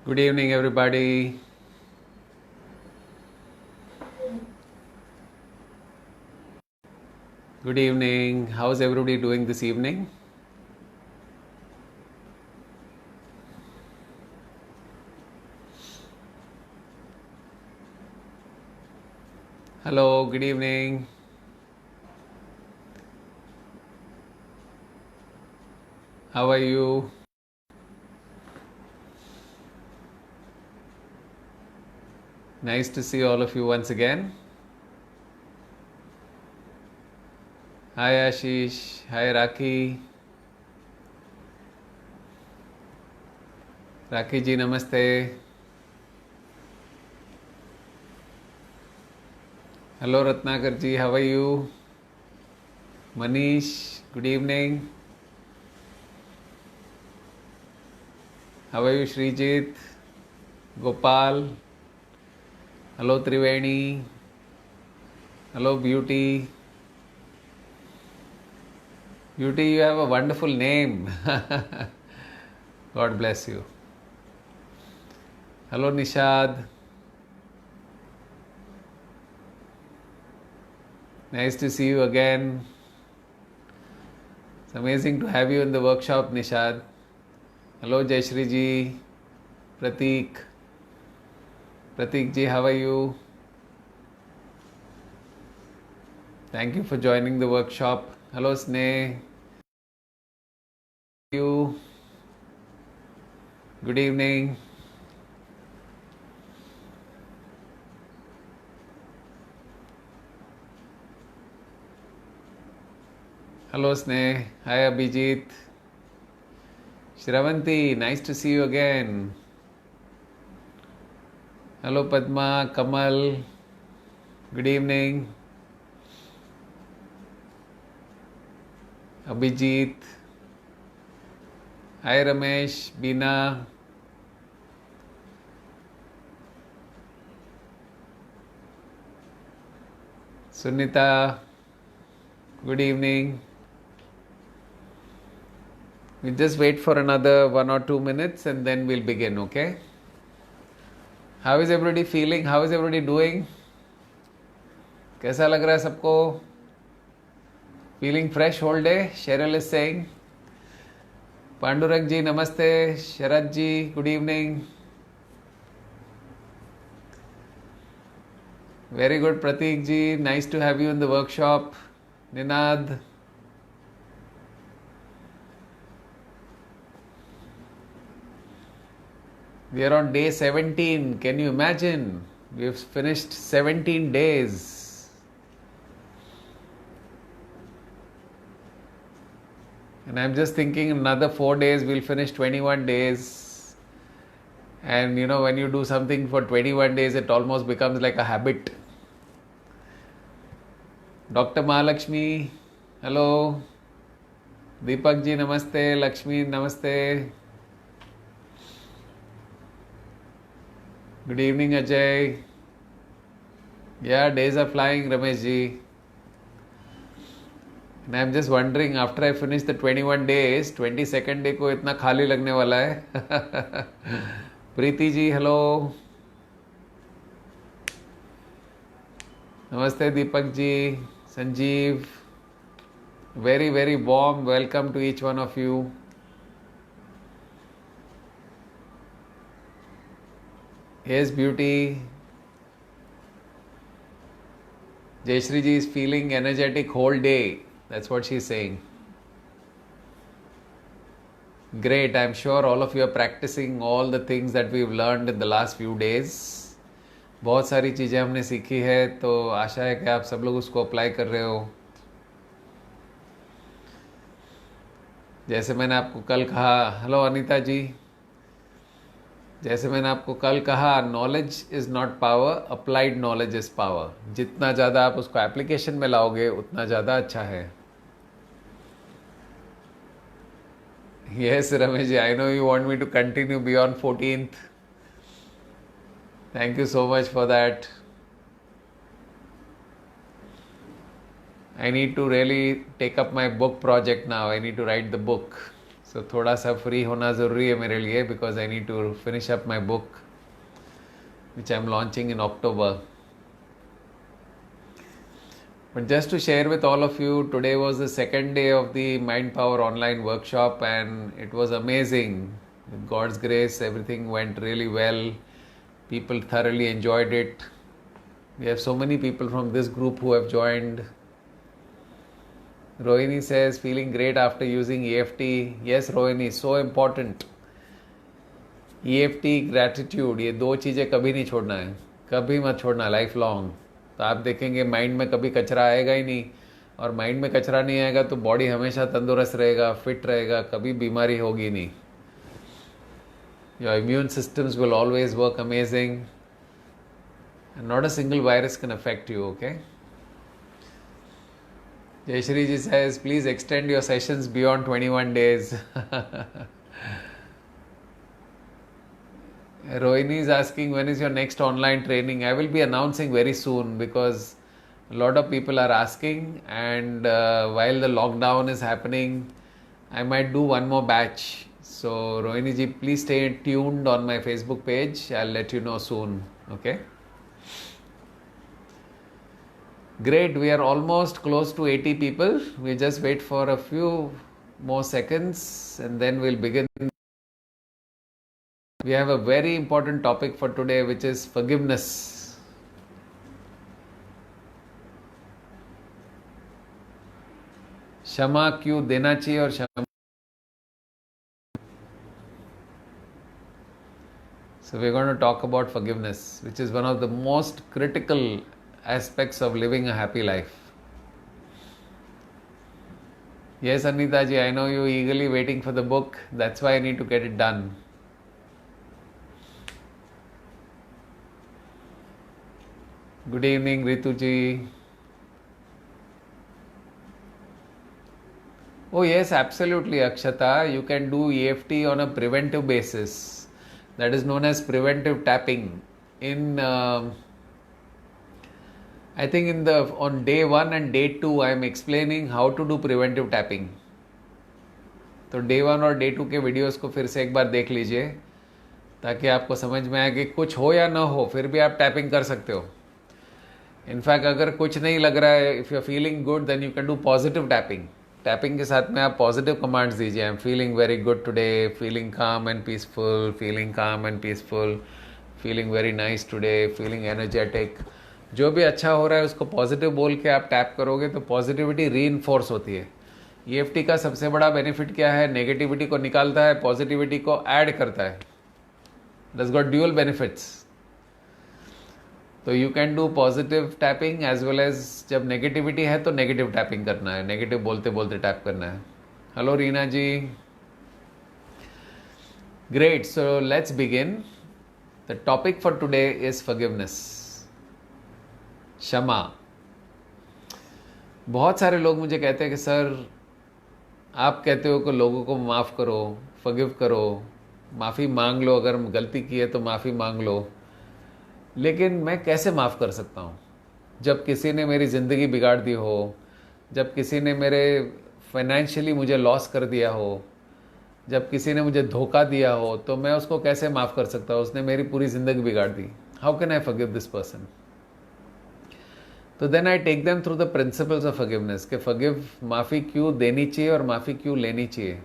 Good evening, everybody. Good evening. How's everybody doing this evening? Hello, good evening. How are you? Nice to see all of you once again. Hi, Ashish. Hi, Raki. Raki ji, namaste. Hello, Ratnakar ji. How are you? Manish, good evening. How are you, Srijit? Gopal. Hello, Triveni. Hello, Beauty. Beauty, you have a wonderful name. God bless you. Hello, Nishad. Nice to see you again. It's amazing to have you in the workshop, Nishad. Hello, Jayashri ji. Prateek. Prateek ji, how are you? Thank you for joining the workshop. Hello, Sneh. You. Good evening. Hello, Sneh. Hi, Abhijit. Shravanti, nice to see you again. Hello, Padma, Kamal. Good evening. Abhijit. Hi, Ramesh, Beena. Sunita. Good evening. We'll just wait for another 1 or 2 minutes and then we'll begin, okay? How is everybody feeling? How is everybody doing? कैसा लग रहा है सबको? Feeling fresh whole day? Cheryl is saying. Pandurang ji, namaste. Sharad ji, good evening. Very good, Prateek ji. Nice to have you in the workshop. Ninad. We are on day 17. Can you imagine? We've finished 17 days. And I'm just thinking another 4 days we'll finish 21 days. And you know, when you do something for 21 days, it almost becomes like a habit. Dr. Mahalakshmi, hello. Deepak ji, namaste. Lakshmi, namaste. Good evening, Ajay. Yeah, days are flying, Ramesh ji. And I'm just wondering, after I finish the 21 days, 22nd day को इतना खाली लगने वाला है. Preeti ji, hello. Namaste, Deepak ji. Sanjeev. Very, very warm welcome to each one of you. Yes, Beauty. Jayashri ji is feeling energetic whole day. That's what she's saying. Great. I'm sure all of you are practicing all the things that we've learned in the last few days. बहुत सारी चीज़ें हमने सीखी है, तो आशा है कि आप सब लोग उसको अप्लाई कर रहे हो. जैसे मैंने आपको कल कहा, हेलो अनीता जी, जैसे मैंने आपको कल कहा, knowledge is not power, applied knowledge is power. जितना ज़्यादा आप उसको एप्लीकेशन में लाओगे उतना ज़्यादा अच्छा है. Yes, Ramesh ji, I know you want me to continue beyond 14th. Thank you so much for that. I need to really take up my book project now. I need to write the book. सो थोड़ा सा free होना ज़रूरी है मेरे लिए, because I need to finish up my book which I am launching in October. But just to share with all of you, today was the second day of the Mind Power online workshop and it was amazing. With God's grace, everything went really well. People thoroughly enjoyed it. We have so many people from this group who have joined. Rohini says, feeling great after using EFT. Yes, Rohini, so important. EFT, gratitude, ये दो चीज़ें कभी नहीं छोड़ना है, कभी मत छोड़ना, लाइफ लॉन्ग. तो आप देखेंगे माइंड में कभी कचरा आएगा ही नहीं, और माइंड में कचरा नहीं आएगा तो बॉडी हमेशा तंदुरुस्त रहेगा, फिट रहेगा, कभी बीमारी होगी नहीं. Your immune systems will always work amazing and not a single virus can affect you, okay? Jayashri ji says, please extend your sessions beyond 21 days. Rohini is asking, when is your next online training? I will be announcing very soon because a lot of people are asking, and while the lockdown is happening, I might do one more batch. So Rohini ji, please stay tuned on my Facebook page. I'll let you know soon, okay? Great, we are almost close to 80 people. We just wait for a few more seconds and then we'll begin. We have a very important topic for today, which is forgiveness. क्षमा क्यों देना चाहिए और क्षमा. So we're going to talk about forgiveness, which is one of the most critical aspects of living a happy life. Yes, Anita ji, I know you eagerly waiting for the book. That's why I need to get it done. Good evening, Ritu ji. Oh yes, absolutely, Akshata. You can do EFT on a preventive basis. That is known as preventive tapping. I think on day 1 and day 2 I am explaining how to do preventive tapping. तो day 1 और day 2 के videos को फिर से एक बार देख लीजिए ताकि आपको समझ में आए कि कुछ हो या ना हो फिर भी आप टैपिंग कर सकते हो. इनफैक्ट अगर कुछ नहीं लग रहा है, if you are feeling good, then you can do positive tapping. Tapping के साथ में आप पॉजिटिव कमांड्स दीजिए. I am feeling very good today, feeling calm and peaceful, feeling calm and peaceful, feeling very nice today, feeling energetic. जो भी अच्छा हो रहा है उसको पॉजिटिव बोल के आप टैप करोगे तो पॉजिटिविटी रीइंफोर्स होती है. EFT का सबसे बड़ा बेनिफिट क्या है? नेगेटिविटी को निकालता है, पॉजिटिविटी को ऐड करता है. This got dual benefits. तो you can do positive tapping as well as जब नेगेटिविटी है तो नेगेटिव टैपिंग करना है, नेगेटिव बोलते बोलते टैप करना है. Hello Reena ji. Great. So let's begin. The topic for today is forgiveness, क्षमा. बहुत सारे लोग मुझे कहते हैं कि सर आप कहते हो कि लोगों को माफ़ करो, फॉरगिव करो, माफ़ी मांग लो, अगर गलती की है तो माफ़ी मांग लो. लेकिन मैं कैसे माफ़ कर सकता हूँ जब किसी ने मेरी ज़िंदगी बिगाड़ दी हो, जब किसी ने मेरे फाइनेंशियली मुझे लॉस कर दिया हो, जब किसी ने मुझे धोखा दिया हो, तो मैं उसको कैसे माफ़ कर सकता हूँ? उसने मेरी पूरी ज़िंदगी बिगाड़ दी. How can I forgive this person? तो then I take them through the principles of forgiveness कि फॉरगिव माफ़ी क्यों देनी चाहिए और माफ़ी क्यों लेनी चाहिए.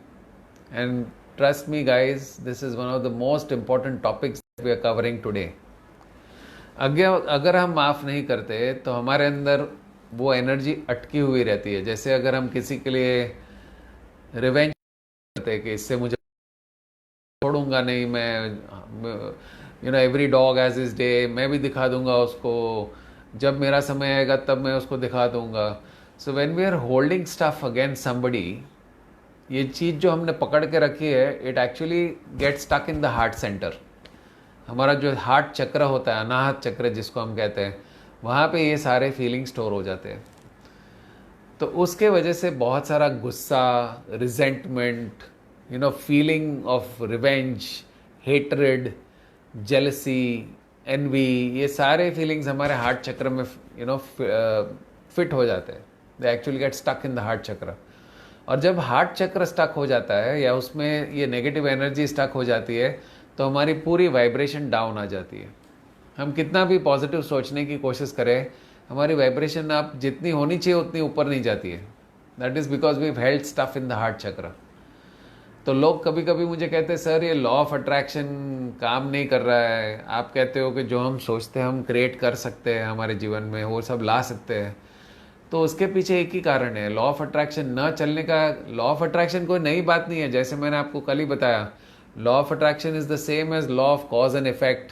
And trust me guys, this is one of the most important topics we are covering today. अगर हम माफ़ नहीं करते तो हमारे अंदर वो एनर्जी अटकी हुई रहती है. जैसे अगर हम किसी के लिए रिवेंज करते कि इससे मुझे छोड़ूंगा नहीं, मैं every dog has his day, मैं भी दिखा दूंगा उसको, जब मेरा समय आएगा तब मैं उसको दिखा दूंगा. So when we are holding stuff against somebody, ये चीज़ जो हमने पकड़ के रखी है, it actually get stuck in the heart centre. हमारा जो हार्ट चक्र होता है, अनाहत चक्र जिसको हम कहते हैं, वहाँ पे ये सारे फीलिंग स्टोर हो जाते हैं. तो उसके वजह से बहुत सारा गुस्सा, resentment, feeling of revenge, hatred, jealousy, envy, ये सारे फीलिंग्स हमारे हार्ट चक्र में फिट हो जाते हैं. They actually get stuck in the heart chakra. और जब हार्ट चक्र स्टक हो जाता है या उसमें ये नेगेटिव एनर्जी स्टक हो जाती है तो हमारी पूरी वाइब्रेशन डाउन आ जाती है। हम कितना भी पॉजिटिव सोचने की कोशिश करें, हमारी वाइब्रेशन आप जितनी होनी चाहिए उतनी ऊपर नहीं जाती है। That is because we held stuff in the heart chakra. तो लोग कभी कभी मुझे कहते हैं सर ये लॉ ऑफ अट्रैक्शन काम नहीं कर रहा है, आप कहते हो कि जो हम सोचते हैं हम क्रिएट कर सकते हैं हमारे जीवन में, वो सब ला सकते हैं। तो उसके पीछे एक ही कारण है, लॉ ऑफ अट्रैक्शन न चलने का। लॉ ऑफ अट्रैक्शन कोई नई बात नहीं है, जैसे मैंने आपको कल ही बताया, law of attraction is the same as law of cause and effect,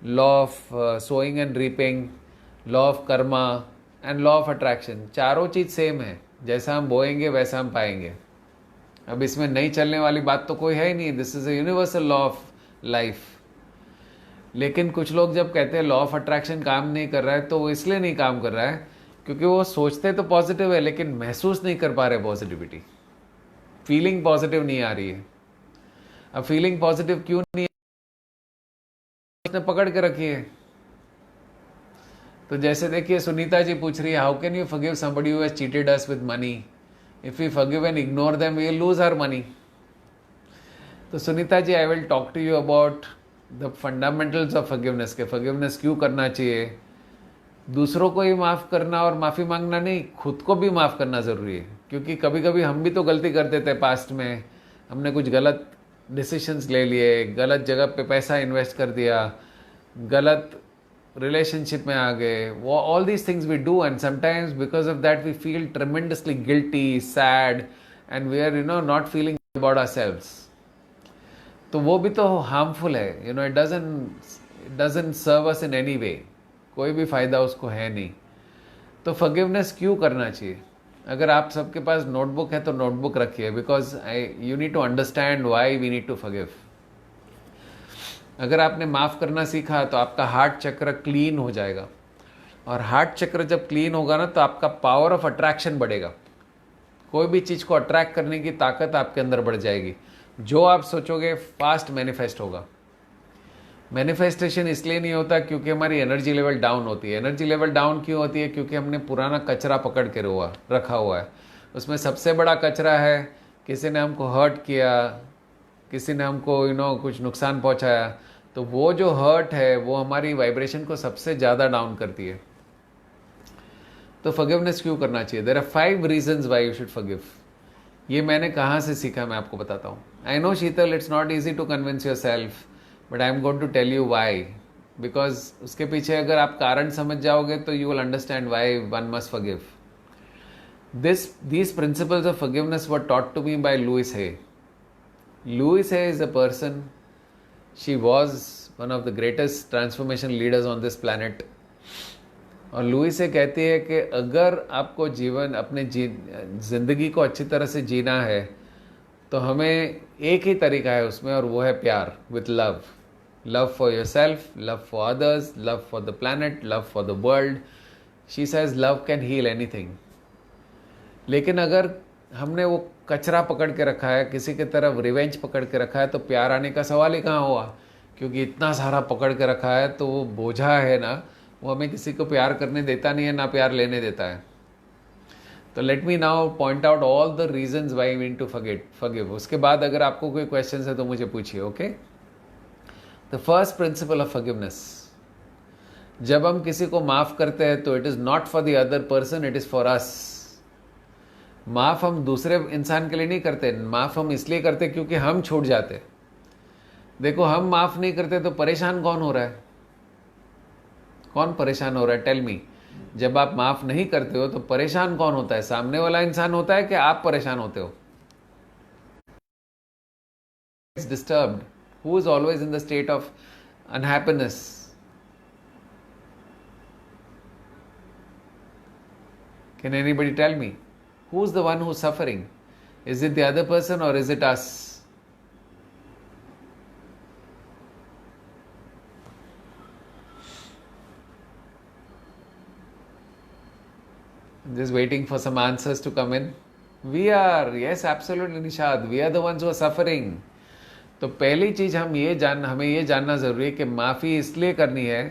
law of sowing and reaping, law of karma and law of attraction. चारों चीज़ सेम है, जैसा हम बोएंगे वैसा हम पाएंगे। अब इसमें नहीं चलने वाली बात तो कोई है ही नहीं, this is a universal law of life. लेकिन कुछ लोग जब कहते हैं लॉ ऑफ अट्रैक्शन काम नहीं कर रहा है, तो वो इसलिए नहीं काम कर रहा है क्योंकि वो सोचते तो पॉजिटिव है लेकिन महसूस नहीं कर पा रहे पॉजिटिविटी, फीलिंग पॉजिटिव नहीं आ रही है। अब फीलिंग पॉजिटिव क्यों नहीं उसने पकड़ के रखी है। तो जैसे देखिए सुनीता जी पूछ रही है, how can you forgive somebody who has cheated us with money? If we forgive and ignore them we will lose our money. तो Sunita ji, I will talk to you about the fundamentals of forgiveness के forgiveness क्यों करना चाहिए। दूसरों को ही माफ़ करना और माफ़ी मांगना नहीं, खुद को भी माफ़ करना ज़रूरी है। क्योंकि कभी कभी हम भी तो गलती कर देते हैं पास्ट में, हमने कुछ गलत डिसीशंस ले लिए, गलत जगह पे पैसा इन्वेस्ट कर दिया, गलत रिलेशनशिप में आ गए, वो all these things we do and sometimes because of that we feel tremendously guilty, sad and we are not feeling about ourselves. तो वो भी तो हार्मफुल है, it doesn't serve us in any way, कोई भी फ़ायदा उसको है नहीं। तो फॉरगिवनेस क्यों करना चाहिए? अगर आप सबके पास नोटबुक है तो नोटबुक रखिए, because you need to understand why we need to forgive. अगर आपने माफ़ करना सीखा तो आपका हार्ट चक्र क्लीन हो जाएगा, और हार्ट चक्र जब क्लीन होगा ना तो आपका पावर ऑफ अट्रैक्शन बढ़ेगा। कोई भी चीज़ को अट्रैक्ट करने की ताकत आपके अंदर बढ़ जाएगी। जो आप सोचोगे फास्ट मैनिफेस्ट होगा। मैनिफेस्टेशन इसलिए नहीं होता क्योंकि हमारी एनर्जी लेवल डाउन होती है। एनर्जी लेवल डाउन क्यों होती है? क्योंकि हमने पुराना कचरा पकड़ के रखा हुआ है। उसमें सबसे बड़ा कचरा है किसी ने हमको हर्ट किया, किसी ने हमको कुछ नुकसान पहुंचाया। तो वो जो हर्ट है वो हमारी वाइब्रेशन को सबसे ज़्यादा डाउन करती है। तो फॉरगिवनेस क्यों करना चाहिए? There are 5 reasons why you should forgive. ये मैंने कहाँ से सीखा मैं आपको बताता हूँ। I know Sheetal, it's not easy to convince yourself, but I am going to tell you why. Because उसके पीछे अगर आप कारण समझ जाओगे तो you will understand why one must forgive. These principles of forgiveness were taught to me by Louise Hay. Louise Hay is a person, she was one of the greatest transformation leaders on this planet. और Louis से कहती है कि अगर आपको जीवन अपने ज़िंदगी को अच्छी तरह से जीना है तो हमें एक ही तरीका है उसमें, और वो है प्यार with love. Love for yourself, love for others, love for the planet, love for the world. She says love can heal anything. लेकिन अगर हमने वो कचरा पकड़ के रखा है, किसी की तरफ रिवेंज पकड़ के रखा है, तो प्यार आने का सवाल ही कहाँ हुआ। क्योंकि इतना सारा पकड़ के रखा है तो वो बोझा है ना, वो हमें किसी को प्यार करने देता नहीं है, ना प्यार लेने देता है। तो let me now point out all the reasons why we need to forgive. उसके बाद अगर आपको कोई क्वेश्चन है तो मुझे पूछिए, okay. The first principle of forgiveness, जब हम किसी को माफ़ करते हैं तो it is not for the other person, it is for us. माफ़ हम दूसरे इंसान के लिए नहीं करते, माफ़ हम इसलिए करते क्योंकि हम छूट जाते। देखो, हम माफ़ नहीं करते तो परेशान कौन हो रहा है? कौन परेशान हो रहा है? Tell me. जब आप माफ़ नहीं करते हो तो परेशान कौन होता है? सामने वाला इंसान होता है कि आप परेशान होते हो? It's disturbed. Who is always in the state of unhappiness? Can anybody tell me? Who's the one who's suffering? Is it the other person or is it us? I'm just waiting for some answers to come in. We are, yes, absolutely Nishad, we are the ones who are suffering. तो पहली चीज़ हमें ये जानना ज़रूरी है कि माफ़ी इसलिए करनी है।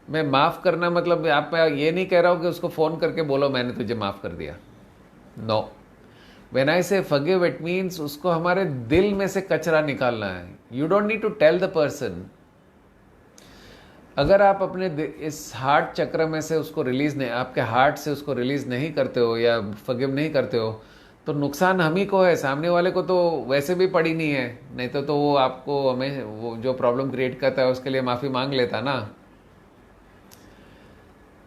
मैं माफ़ करना मतलब आप ये नहीं कह रहा हूँ कि उसको फ़ोन करके बोलो मैंने तुझे माफ़ कर दिया। नो, व्हेन आई से फॉरगिव इट मीन्स उसको हमारे दिल में से कचरा निकालना है. You don't need to tell the person. अगर आप अपने इस हार्ट चक्र में से उसको रिलीज नहीं, आपके हार्ट से उसको रिलीज नहीं करते हो या फॉरगिव नहीं करते हो, तो नुकसान हम ही को है. सामने वाले को तो वैसे भी पड़ी नहीं है, नहीं तो वो आपको हमें वो जो प्रॉब्लम क्रिएट करता है उसके लिए माफ़ी मांग लेता ना.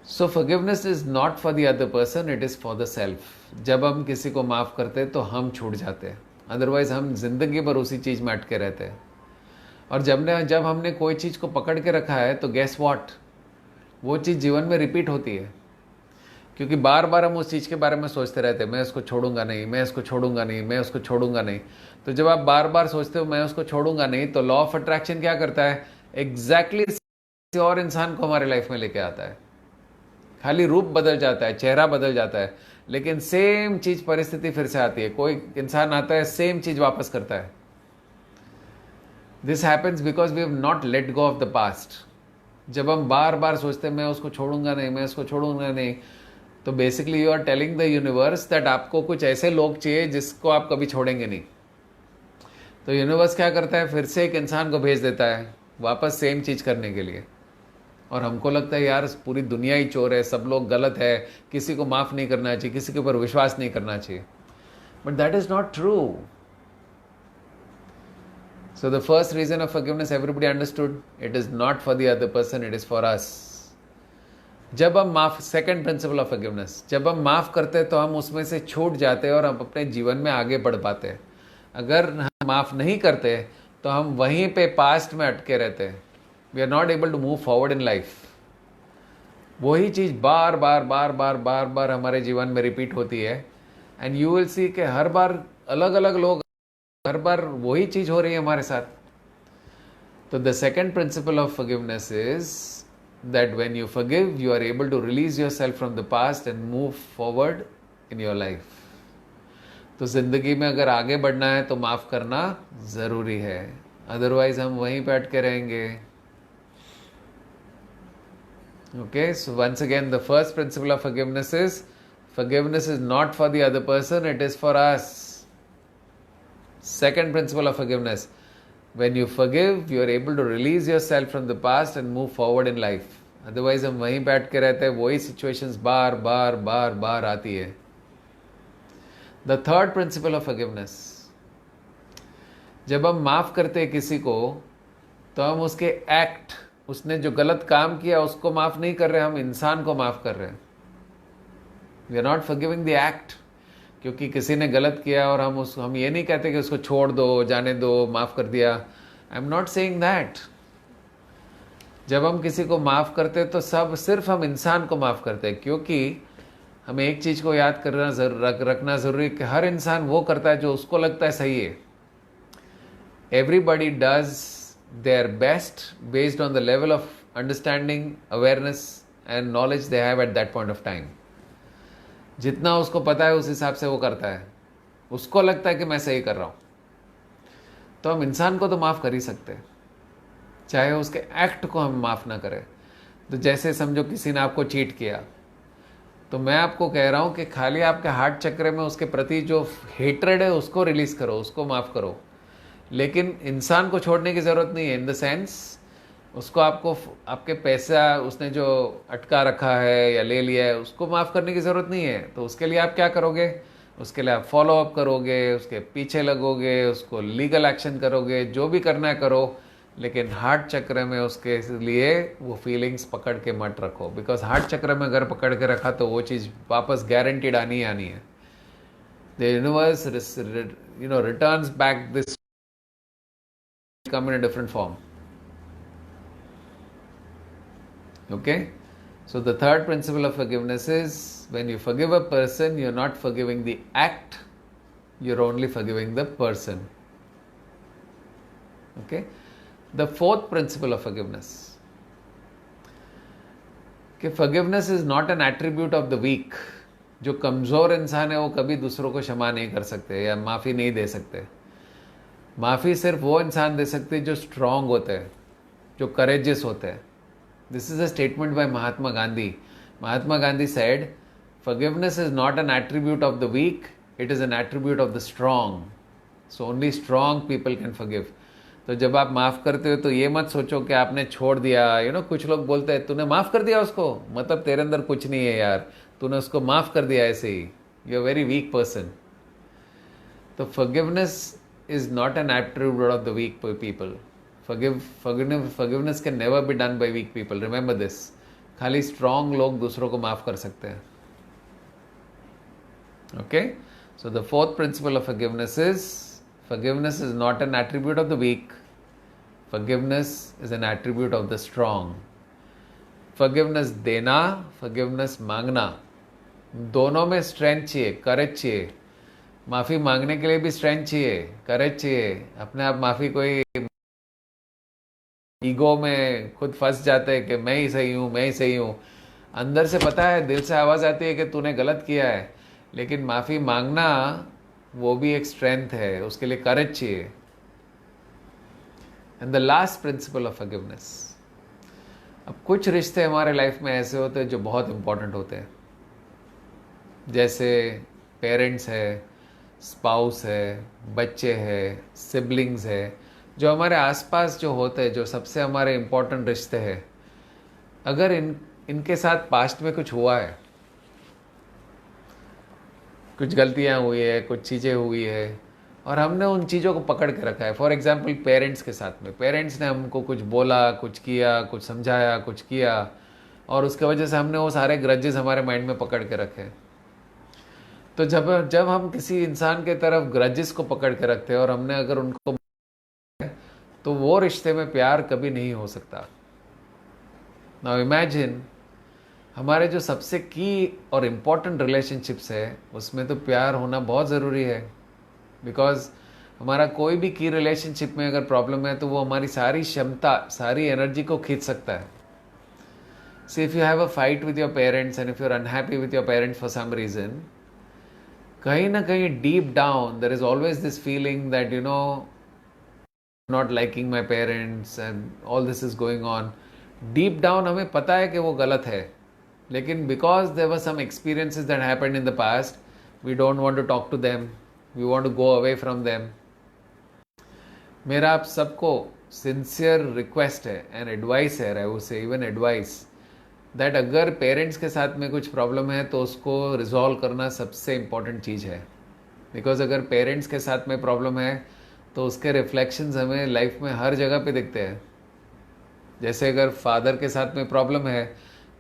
So forgiveness is not for the other person, it is for the self. जब हम किसी को माफ़ करते हैं तो हम छूट जाते हैं, अदरवाइज हम जिंदगी भर उसी चीज़ में अटके रहते हैं. और जब हमने कोई चीज़ को पकड़ के रखा है तो गेस व्हाट, वो चीज़ जीवन में रिपीट होती है. क्योंकि बार बार हम उस चीज़ के बारे में सोचते रहते हैं, मैं उसको छोड़ूंगा नहीं, मैं इसको छोड़ूंगा नहीं, मैं उसको छोड़ूंगा नहीं. तो जब आप बार बार सोचते हो मैं उसको छोड़ूंगा नहीं, तो लॉ ऑफ अट्रैक्शन क्या करता है, एग्जैक्टली किसी और इंसान को हमारे लाइफ में लेके आता है. खाली रूप बदल जाता है, चेहरा बदल जाता है, लेकिन सेम चीज़ परिस्थिति फिर से आती है. कोई इंसान आता है, सेम चीज़ वापस करता है. This happens because we have not let go of the past. जब हम बार बार सोचते हैं मैं उसको छोड़ूंगा नहीं, मैं उसको छोड़ूंगा नहीं, तो basically you are telling the universe that आपको कुछ ऐसे लोग चाहिए जिसको आप कभी छोड़ेंगे नहीं. तो यूनिवर्स क्या करता है, फिर से एक इंसान को भेज देता है वापस सेम चीज़ करने के लिए. और हमको लगता है यार पूरी दुनिया ही चोर है, सब लोग गलत है, किसी को माफ़ नहीं करना चाहिए, किसी के ऊपर विश्वास नहीं करना चाहिए. But that is not true. So the first reason of forgiveness everybody understood, it is not for the other person, it is for us. जब हम सेकंड प्रिंसिपल ऑफ फॉरगिवनेस, जब हम माफ़ करते हैं तो हम उसमें से छूट जाते हैं और हम अपने जीवन में आगे बढ़ पाते हैं. अगर हम माफ़ नहीं करते तो हम वहीं पे पास्ट में अटके रहते हैं. We are not able to move forward in life. वही चीज़ बार बार बार बार बार बार हमारे जीवन में रिपीट होती है. एंड यू विल सी कि हर बार अलग अलग लोग, हर बार वही चीज़ हो रही है हमारे साथ. तो the second principal of forgiveness is that when you forgive, you are able to release yourself from the past and move forward in your life. तो ज़िंदगी में अगर आगे बढ़ना है तो माफ़ करना ज़रूरी है, अदरवाइज हम वहीं पे अटके रहेंगे. Okay, so once again the first principle of forgiveness is not for the other person, it is for us. Second principle of forgiveness, when you forgive, you are able to release yourself from the past and move forward in life. Otherwise हम वहीं बैठ के रहते हैं, वही situations बार बार बार बार आती है. The third principal of forgiveness, जब हम माफ़ करते हैं किसी को तो हम उसके एक्ट, उसने जो गलत काम किया उसको माफ़ नहीं कर रहे, हम इंसान को माफ़ कर रहे हैं. We are not forgiving the act. क्योंकि किसी ने गलत किया और हम ये नहीं कहते कि उसको छोड़ दो, जाने दो, माफ़ कर दिया. I am not saying that. जब हम किसी को माफ़ करते हैं तो सिर्फ हम इंसान को माफ़ करते हैं. क्योंकि हमें एक चीज़ को याद रखना ज़रूरी है कि हर इंसान वो करता है जो उसको लगता है सही है. Everybody does their best based on the level of understanding, awareness and knowledge they have at that point of time. जितना उसको पता है उस हिसाब से वो करता है. उसको लगता है कि मैं सही कर रहा हूँ, तो हम इंसान को तो माफ़ कर ही सकते हैं, चाहे उसके एक्ट को हम माफ़ ना करें. तो जैसे समझो किसी ने आपको चीट किया, तो मैं आपको कह रहा हूँ कि खाली आपके हार्ट चक्र में उसके प्रति जो हेट्रेड है उसको रिलीज़ करो, उसको माफ़ करो. लेकिन इंसान को छोड़ने की ज़रूरत नहीं है. इन द सेंस उसको आपके पैसा उसने जो अटका रखा है या ले लिया है उसको माफ़ करने की ज़रूरत नहीं है. तो उसके लिए आप क्या करोगे, उसके लिए आप फॉलो अप करोगे, उसके पीछे लगोगे, उसको लीगल एक्शन करोगे, जो भी करना है करो. लेकिन हार्ट चक्र में उसके लिए वो फीलिंग्स पकड़ के मत रखो. बिकॉज हार्ट चक्र में अगर पकड़ के रखा तो वो चीज़ वापस गारंटीड आनी ही आनी है. The universe returns back this come in a different form. Okay, so the third principle of forgiveness is when you forgive a person, you're not forgiving the act, you're only forgiving the person. Okay, the fourth principle of forgiveness, कि forgiveness is not an attribute of the weak. जो कमज़ोर इंसान है वो कभी दूसरों को क्षमा नहीं कर सकते या माफ़ी नहीं दे सकते. माफ़ी सिर्फ वो इंसान दे सकते हैं जो स्ट्रांग होते हैं, जो करेजियस होते हैं. This is a statement by Mahatma Gandhi. Mahatma Gandhi said, forgiveness is not an attribute of the weak, it is an attribute of the strong. So only strong people can forgive. तो जब आप माफ़ करते हो तो ये मत सोचो कि आपने छोड़ दिया. कुछ लोग बोलते हैं तूने माफ़ कर दिया उसको, मतलब तेरे अंदर कुछ नहीं है यार, तूने उसको माफ़ कर दिया ऐसे ही. You are very weak person. तो forgiveness is not an attribute of the weak people. Forgiveness can never be done by weak people. Remember this. खाली स्ट्रॉन्ग लोग दूसरों को माफ कर सकते हैं. Okay? So the fourth principle of forgiveness is not an attribute of the weak. Forgiveness is an attribute of the strong. Forgiveness देना, forgiveness मांगना, दोनों में स्ट्रेंथ चाहिए, करेज चाहिए. माफ़ी मांगने के लिए भी स्ट्रेंथ चाहिए, करेज चाहिए. अपने आप माफ़ी कोई ईगो में खुद फंस जाते हैं कि मैं ही सही हूँ, मैं ही सही हूँ. अंदर से पता है, दिल से आवाज़ आती है कि तूने गलत किया है, लेकिन माफ़ी मांगना वो भी एक स्ट्रेंथ है, उसके लिए करेज चाहिए. And the last principal of forgiveness. अब कुछ रिश्ते हमारे लाइफ में ऐसे होते हैं जो बहुत इंपॉर्टेंट होते हैं, जैसे पेरेंट्स है, स्पाउस है, बच्चे है, सिबलिंग्स है, जो हमारे आसपास जो होते हैं, जो सबसे हमारे इम्पोर्टेंट रिश्ते हैं. अगर इनके साथ पास्ट में कुछ हुआ है, कुछ गलतियां हुई है, कुछ चीज़ें हुई है, और हमने उन चीज़ों को पकड़ के रखा है. फॉर एग्जांपल पेरेंट्स के साथ में, पेरेंट्स ने हमको कुछ बोला, कुछ किया, कुछ समझाया, कुछ किया, और उसके वजह से हमने वो सारे ग्रजेस हमारे माइंड में पकड़ के रखे. तो जब हम किसी इंसान के तरफ ग्रजेस को पकड़ के रखते हैं और हमने अगर उनको, तो वो रिश्ते में प्यार कभी नहीं हो सकता. नाउ इमेजिन, हमारे जो सबसे की और इम्पॉर्टेंट रिलेशनशिप्स है, उसमें तो प्यार होना बहुत ज़रूरी है. बिकॉज हमारा कोई भी की रिलेशनशिप में अगर प्रॉब्लम है तो वो हमारी सारी क्षमता, सारी एनर्जी को खींच सकता है. So if you have a fight with your parents and if you are unhappy with your parents for some reason, कहीं ना कहीं deep down there is always this feeling that not liking my parents and all this is going on. Deep down हमें पता है कि वो गलत है, लेकिन because there were some experiences that happened in the past, we don't want to talk to them, we want to go away from them. मेरा आप सबको सिंसियर रिक्वेस्ट है एंड एडवाइस है, I would say even advice, that अगर parents के साथ में कुछ प्रॉब्लम है तो उसको रिजॉल्व करना सबसे इम्पॉर्टेंट चीज़ है. बिकॉज अगर पेरेंट्स के साथ में प्रॉब्लम है तो उसके रिफ्लेक्शंस हमें लाइफ में हर जगह पे दिखते हैं. जैसे अगर फादर के साथ में प्रॉब्लम है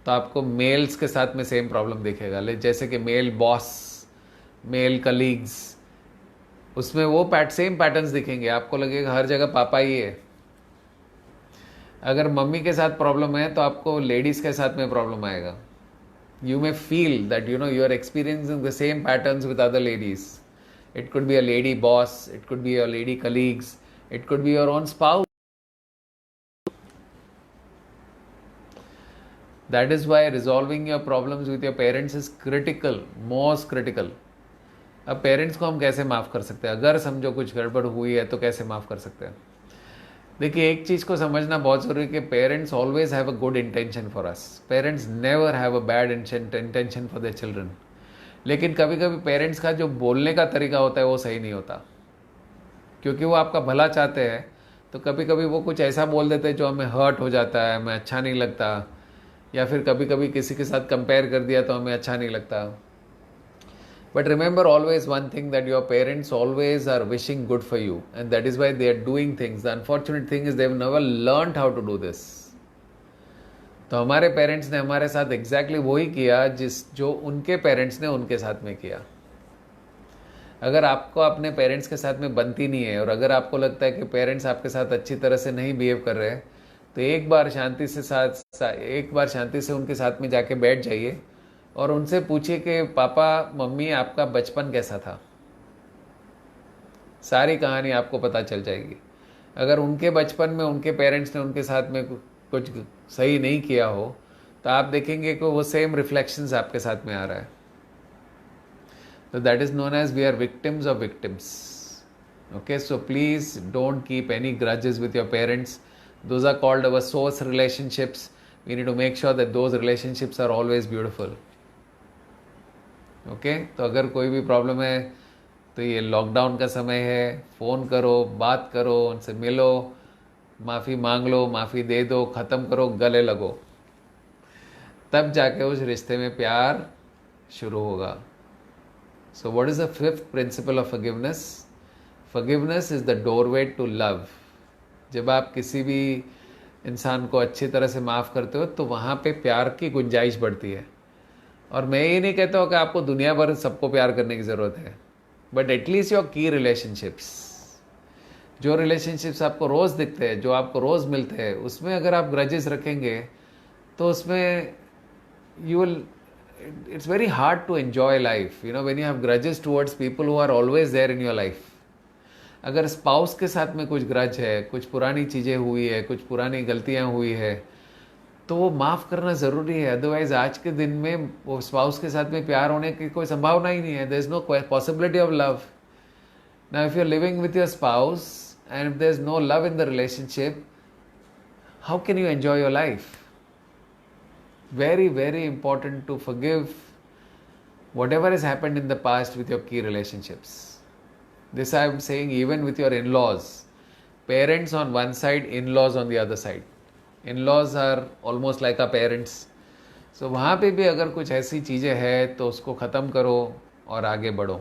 तो आपको मेल्स के साथ में सेम प्रॉब्लम दिखेगा. जैसे कि मेल बॉस, मेल कलीग्स, उसमें वो सेम पैटर्न्स दिखेंगे. आपको लगेगा हर जगह पापा ही है. अगर मम्मी के साथ प्रॉब्लम है तो आपको लेडीज़ के साथ में प्रॉब्लम आएगा. You may feel that you are experiencing the same patterns with other ladies. It could be a lady boss, it could be your lady colleagues, it could be your own spouse. That is why resolving your problems with your parents is critical, most critical. अब parents को हम कैसे माफ़ कर सकते हैं? अगर समझो कुछ गड़बड़ हुई है तो कैसे माफ़ कर सकते हैं? देखिए, एक चीज़ को समझना बहुत ज़रूरी है कि parents always have a good intention for us. Parents never have a bad intention for their children. लेकिन कभी कभी पेरेंट्स का जो बोलने का तरीका होता है वो सही नहीं होता, क्योंकि वो आपका भला चाहते हैं. तो कभी कभी वो कुछ ऐसा बोल देते हैं जो हमें हर्ट हो जाता है, हमें अच्छा नहीं लगता. या फिर कभी कभी किसी के साथ कंपेयर कर दिया तो हमें अच्छा नहीं लगता. But remember always one thing, that your parents always are wishing good for you and that is why they are doing things. The unfortunate thing is they have never learned how to do this. तो हमारे parents ने हमारे साथ exactly वही किया जो उनके parents ने उनके साथ में किया. अगर आपको अपने पेरेंट्स के साथ में बनती नहीं है और अगर आपको लगता है कि पेरेंट्स आपके साथ अच्छी तरह से नहीं बिहेव कर रहे, तो एक बार शांति से उनके साथ में जाके बैठ जाइए और उनसे पूछिए कि पापा मम्मी आपका बचपन कैसा था. सारी कहानी आपको पता चल जाएगी. अगर उनके बचपन में उनके पेरेंट्स ने उनके साथ में कुछ सही नहीं किया हो तो आप देखेंगे कि वो सेम रिफ्लेक्शंस आपके साथ में आ रहा है. तो that is known as we are victims of victims. Okay, so please don't keep any grudges with your parents. Those are called our source relationships. We need to make sure that those relationships are always beautiful. Okay, तो अगर कोई भी problem है तो ये lockdown का समय है, फ़ोन करो, बात करो, उनसे मिलो, माफ़ी मांग लो, माफ़ी दे दो, ख़त्म करो, गले लगो, तब जाके उस रिश्ते में प्यार शुरू होगा। So what is the fifth principle of forgiveness? Forgiveness is the doorway to love. जब आप किसी भी इंसान को अच्छी तरह से माफ़ करते हो तो वहाँ पे प्यार की गुंजाइश बढ़ती है। और मैं ये नहीं कहता हूँ कि आपको दुनिया भर सबको प्यार करने की ज़रूरत है, बट एटलीस्ट योर की रिलेशनशिप्स, जो रिलेशनशिप्स आपको रोज़ दिखते हैं, जो आपको रोज़ मिलते हैं, उसमें अगर आप ग्रजेस रखेंगे तो उसमें you will, it's very hard to enjoy life, you know, when you have grudges towards people who are always there in your life. अगर स्पाउस के साथ में कुछ ग्रज है, कुछ पुरानी चीज़ें हुई है, कुछ पुरानी गलतियां हुई है, तो वो माफ़ करना ज़रूरी है। अदरवाइज आज के दिन में वो स्पाउस के साथ में प्यार होने की कोई संभावना ही नहीं है। There is no possibility of love. Now if you are living with your spouse and if there is no love in the relationship, how can you enjoy your life? Very, very important to forgive whatever has happened in the past with your key relationships. This I am saying even with your in-laws. Parents on one side, in-laws on the other side. In-laws are almost like our parents. So वहाँ पे भी अगर कुछ ऐसी चीज़ें हैं तो उसको ख़त्म करो और आगे बढ़ो.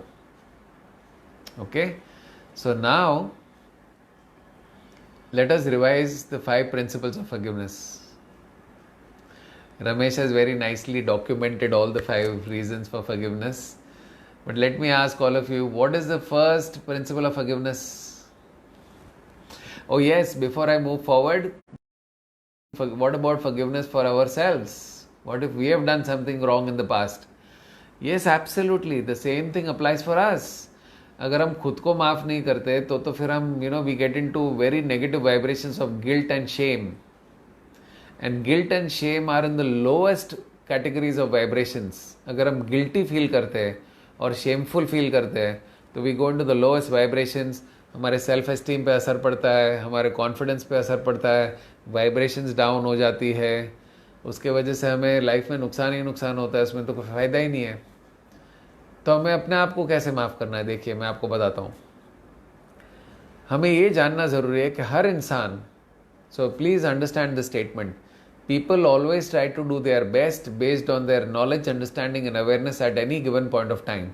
Okay? So now let us revise the 5 principles of forgiveness. Ramesh has very nicely documented all the 5 reasons for forgiveness. But let me ask all of you, what is the first principle of forgiveness? Oh yes, before I move forward, what about forgiveness for ourselves? What if we have done something wrong in the past? Yes, absolutely. The same thing applies for us. अगर हम खुद को माफ़ नहीं करते तो फिर हम we get into very negative vibrations of guilt and shame. And guilt and shame are in the lowest categories of vibrations. अगर हम guilty feel करते हैं और shameful feel करते हैं तो we go into the lowest vibrations. हमारे self esteem पे असर पड़ता है, हमारे confidence पे असर पड़ता है, vibrations down हो जाती है, उसके वजह से हमें लाइफ में नुकसान ही नुकसान होता है, उसमें तो कोई फ़ायदा ही नहीं है। तो हमें अपने आप को कैसे माफ़ करना है? देखिए मैं आपको बताता हूँ। हमें ये जानना ज़रूरी है कि हर इंसान, so please understand the statement, people always try to do their best based on their knowledge, understanding and awareness at any given point of time.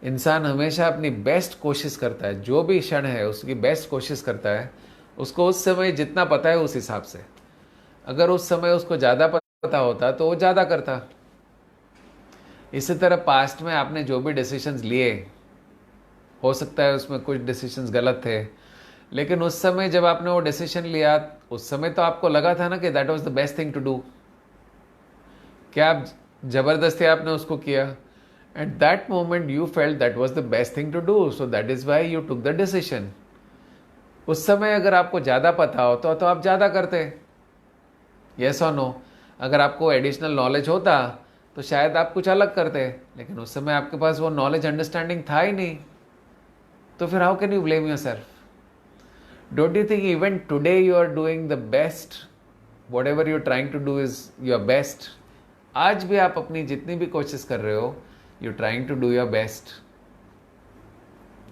इंसान हमेशा अपनी बेस्ट कोशिश करता है, जो भी क्षण है उसकी बेस्ट कोशिश करता है, उसको उस समय जितना पता है उस हिसाब से। अगर उस समय उसको ज़्यादा पता होता तो वो ज़्यादा करता। इसी तरह पास्ट में आपने जो भी डिसीजंस लिए, हो सकता है उसमें कुछ डिसीजंस गलत थे, लेकिन उस समय जब आपने वो डिसीजन लिया उस समय तो आपको लगा था ना कि that was the best thing to do. क्या आप जबरदस्ती आपने उसको किया? At that moment you felt that was the best thing to do, so that is why you took the decision. उस समय अगर आपको ज़्यादा पता हो तो आप ज़्यादा करते। यस और नो? अगर आपको एडिशनल नॉलेज होता तो शायद आप कुछ अलग करते, लेकिन उस समय आपके पास वो नॉलेज अंडरस्टैंडिंग था ही नहीं, तो फिर how can you blame your self? Don't you think even today you are doing the best? Whatever you're trying to do is your best. आज भी आप अपनी जितनी भी कोशिश कर रहे हो, you're trying to do your best.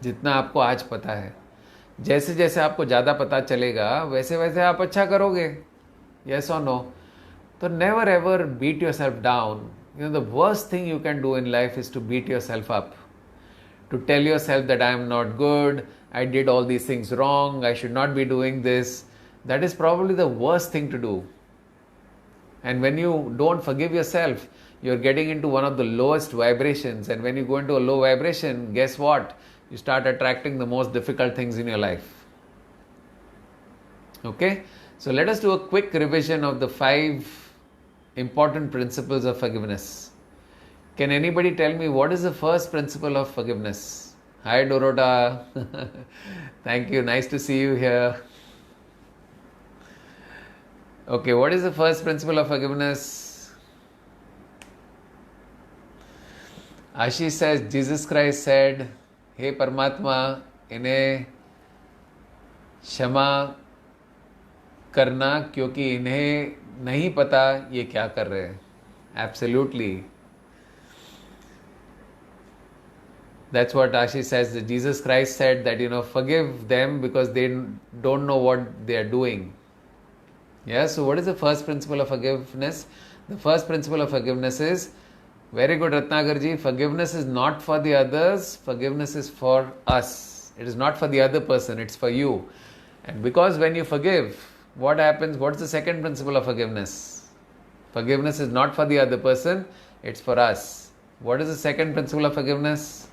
जितना आपको आज पता है, जैसे जैसे आपको ज़्यादा पता चलेगा वैसे वैसे आप अच्छा करोगे। Yes or no? तो never ever beat yourself down. The worst thing you can do in life is to beat yourself up. To tell yourself that I am not good, I did all these things wrong, I should not be doing this. That is probably the worst thing to do. And when you don't forgive yourself, you're getting into one of the lowest vibrations. And when you go into a low vibration, guess what? You start attracting the most difficult things in your life. Okay? So let us do a quick revision of the 5 important principles of forgiveness. Can anybody tell me what is the first principle of forgiveness? Hi Dorota. Thank you. Nice to see you here. Okay, what is the first principle of forgiveness? Ashish says, Jesus Christ said, हे परमात्मा, इन्हें क्षमा करना क्योंकि इन्हें नहीं पता ये क्या कर रहे हैं। Absolutely. That's what Ashish says. That Jesus Christ said that, forgive them because they don't know what they are doing. Yeah, so what is the first principle of forgiveness? The first principle of forgiveness is, very good Ratnagarji, forgiveness is not for the others, forgiveness is for us. It is not for the other person, it's for you. And because when you forgive, what happens? What's the second principle of forgiveness? Forgiveness is not for the other person, it's for us. What is the second principle of forgiveness?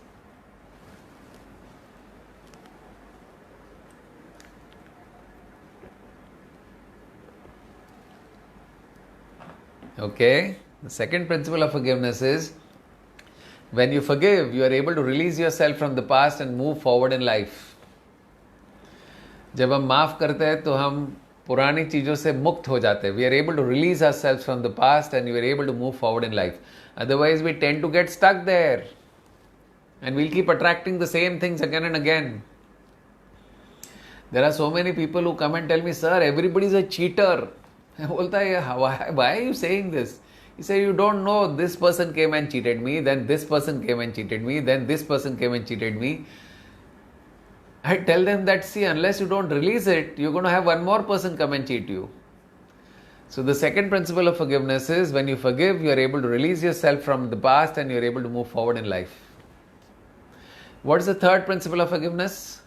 Okay, the second principle of forgiveness is, when you forgive, you are able to release yourself from the past and move forward in life. जब हम माफ़ करते हैं तो हम पुरानी चीज़ों से मुक्त हो जाते हैं. We are able to release ourselves from the past and we are able to move forward in life. Otherwise, we tend to get stuck there. And we'll keep attracting the same things again and again. There are so many people who come and tell me, sir, everybody is a cheater. Why are you saying this? He said, you don't know, this person came and cheated me, then this person came and cheated me, then this person came and cheated me. I tell them that, see, unless you don't release it, you're going to have one more person come and cheat you. So the second principle of forgiveness is, when you forgive, you are able to release yourself from the past and you're able to move forward in life. What is the third principle of forgiveness?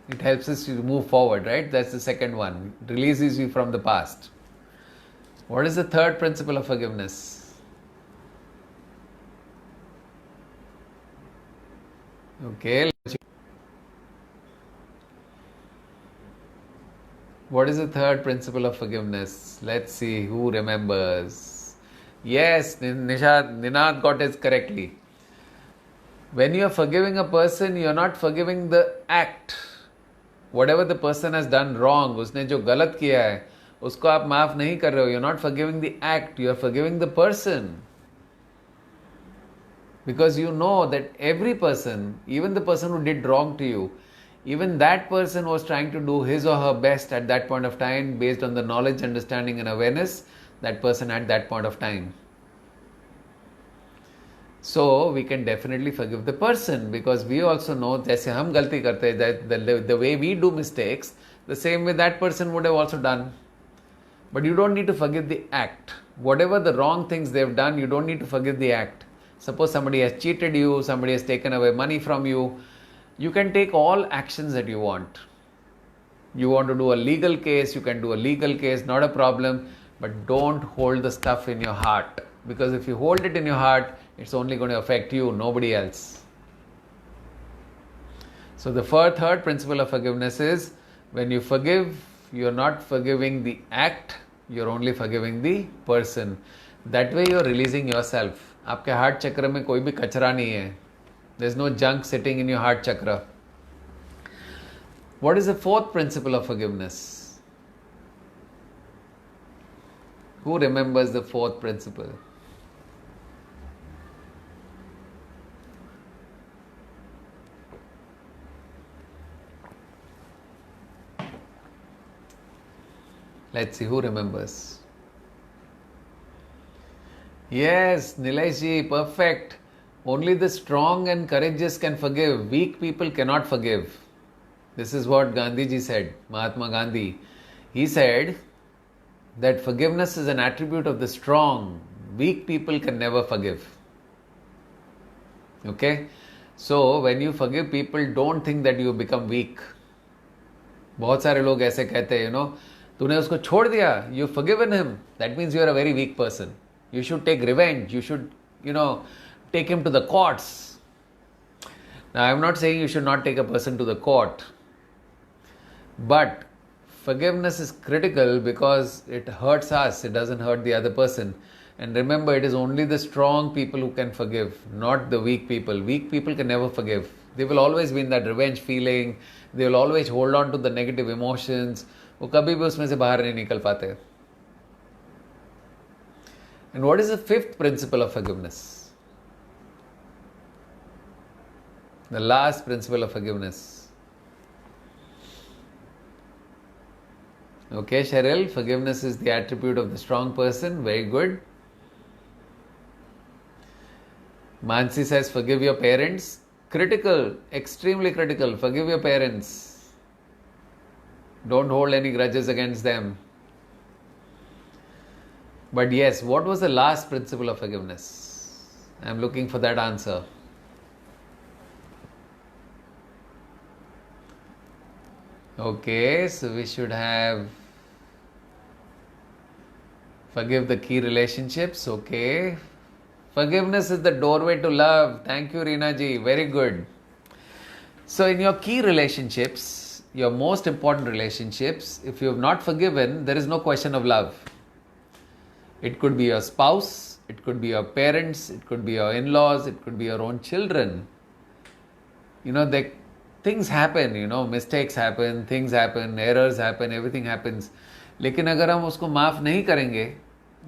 It helps us to move forward, right? That's the second one. It releases you from the past. What is the third principle of forgiveness? Okay. What is the third principle of forgiveness? Let's see who remembers. Yes, Ninad got it correctly. When you are forgiving a person, you are not forgiving the act. Whatever the person has done wrong, उसने जो गलत किया है, उसको आप माफ नहीं कर रहे हो. You're not forgiving the act, you are forgiving the person. Because you know that every person, even the person who did wrong to you, even that person was trying to do his or her best at that point of time based on the knowledge, understanding and awareness that person at that point of time. So we can definitely forgive the person, because we also know जैसे हम गलती करते हैं, that the way we do mistakes, the same way that person would have also done. But you don't need to forgive the act. Whatever the wrong things they've done, you don't need to forgive the act. Suppose somebody has cheated you, somebody has taken away money from you, you can take all actions that you want. You want to do a legal case, you can do a legal case, not a problem, but don't hold the stuff in your heart. Because if you hold it in your heart, it's only going to affect you, nobody else. So the third principle of forgiveness is, when you forgive, you're not forgiving the act, you're only forgiving the person. That way you're releasing yourself. आपके heart चक्र में कोई भी कचरा नहीं है. There's no junk sitting in your heart chakra. What is the fourth principle of forgiveness? Who remembers the fourth principle? Let's see who remembers. Yes, Nilesh, perfect. Only the strong and courageous can forgive. Weak people cannot forgive. This is what Gandhiji said, Mahatma Gandhi. He said that forgiveness is an attribute of the strong. Weak people can never forgive. Okay? So, when you forgive people, don't think that you become weak. बहुत सारे लोग ऐसे कहते हैं, तूने उसको छोड़ दिया, you've forgiven him. That means you are a very weak person. You should take revenge. You should, take him to the courts. Now, I'm not saying you should not take a person to the court. But forgiveness is critical because it hurts us. It doesn't hurt the other person. And remember, it is only the strong people who can forgive, not the weak people. Weak people can never forgive. They will always be in that revenge feeling. They will always hold on to the negative emotions. वो कभी भी उसमें से बाहर नहीं निकल पाते. And what is the fifth principle of forgiveness? The last principle of forgiveness. Okay, Cheryl, forgiveness is the attribute of the strong person. Very good. Mansi says, forgive your parents. Critical, extremely critical. Forgive your parents. Don't hold any grudges against them. But yes, what was the last principle of forgiveness? I'm looking for that answer. Okay, so we should have forgive the key relationships. Okay. Forgiveness is the doorway to love. Thank you, Reena ji. Very good. So, in your key relationships, your most important relationships, if you have not forgiven, there is no question of love. It could be your spouse, it could be your parents, it could be your in-laws, it could be your own children. Things happen, mistakes happen, things happen, errors happen, everything happens. लेकिन अगर हम उसको माफ़ नहीं करेंगे,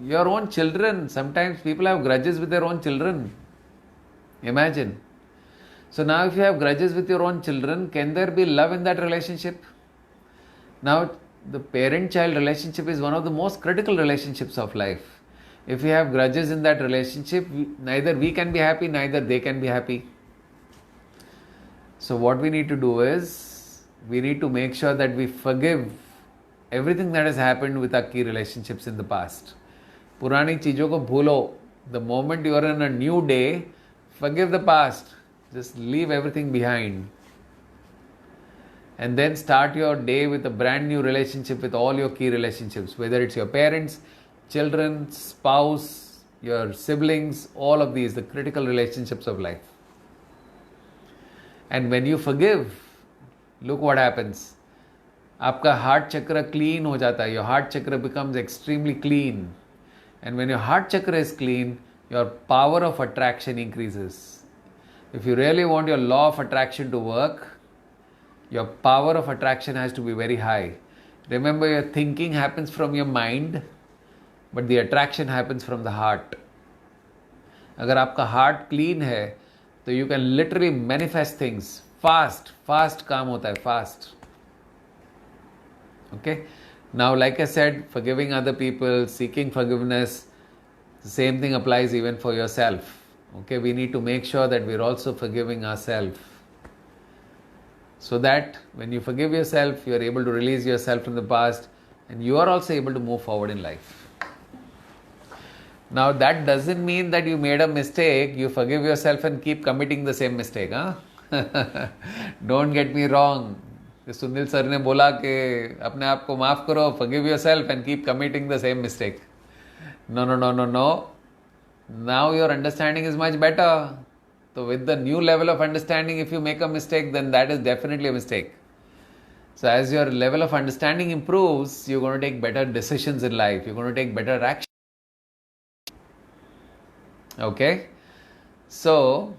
your own children, sometimes people have grudges with their own children. Imagine. So now if you have grudges with your own children, can there be love in that relationship? Now, the parent-child relationship is one of the most critical relationships of life. If we have grudges in that relationship, neither we can be happy, neither they can be happy. So what we need to do is, we need to make sure that we forgive everything that has happened with our key relationships in the past. पुरानी चीज़ों को भूलो. The moment you are in a new day, forgive the past. Just leave everything behind. And then start your day with a brand new relationship with all your key relationships, whether it's your parents, children, spouse, your siblings, all of these, the critical relationships of life. And when you forgive, look what happens. आपका heart chakra clean हो जाता है. Your heart chakra becomes extremely clean. And when your heart chakra is clean, your power of attraction increases. If you really want your law of attraction to work, your power of attraction has to be very high. Remember, your thinking happens from your mind, but the attraction happens from the heart. अगर आपका heart clean है, तो you can literally manifest things fast काम होता है, fast. Okay? Now, like I said, forgiving other people, seeking forgiveness, the same thing applies even for yourself. Okay? We need to make sure that we're also forgiving ourselves. So that when you forgive yourself, you are able to release yourself from the past, and you are also able to move forward in life. Now, that doesn't mean that you made a mistake, you forgive yourself and keep committing the same mistake. Don't get me wrong. Sunil sir ने बोला कि अपने आप को माफ़ करो, forgive yourself and keep committing the same mistake. No. Now your understanding is much better. So with the new level of understanding, if you make a mistake, then that is definitely a mistake. So as your level of understanding improves, you're going to take better decisions in life. You're going to take better action. Okay? So,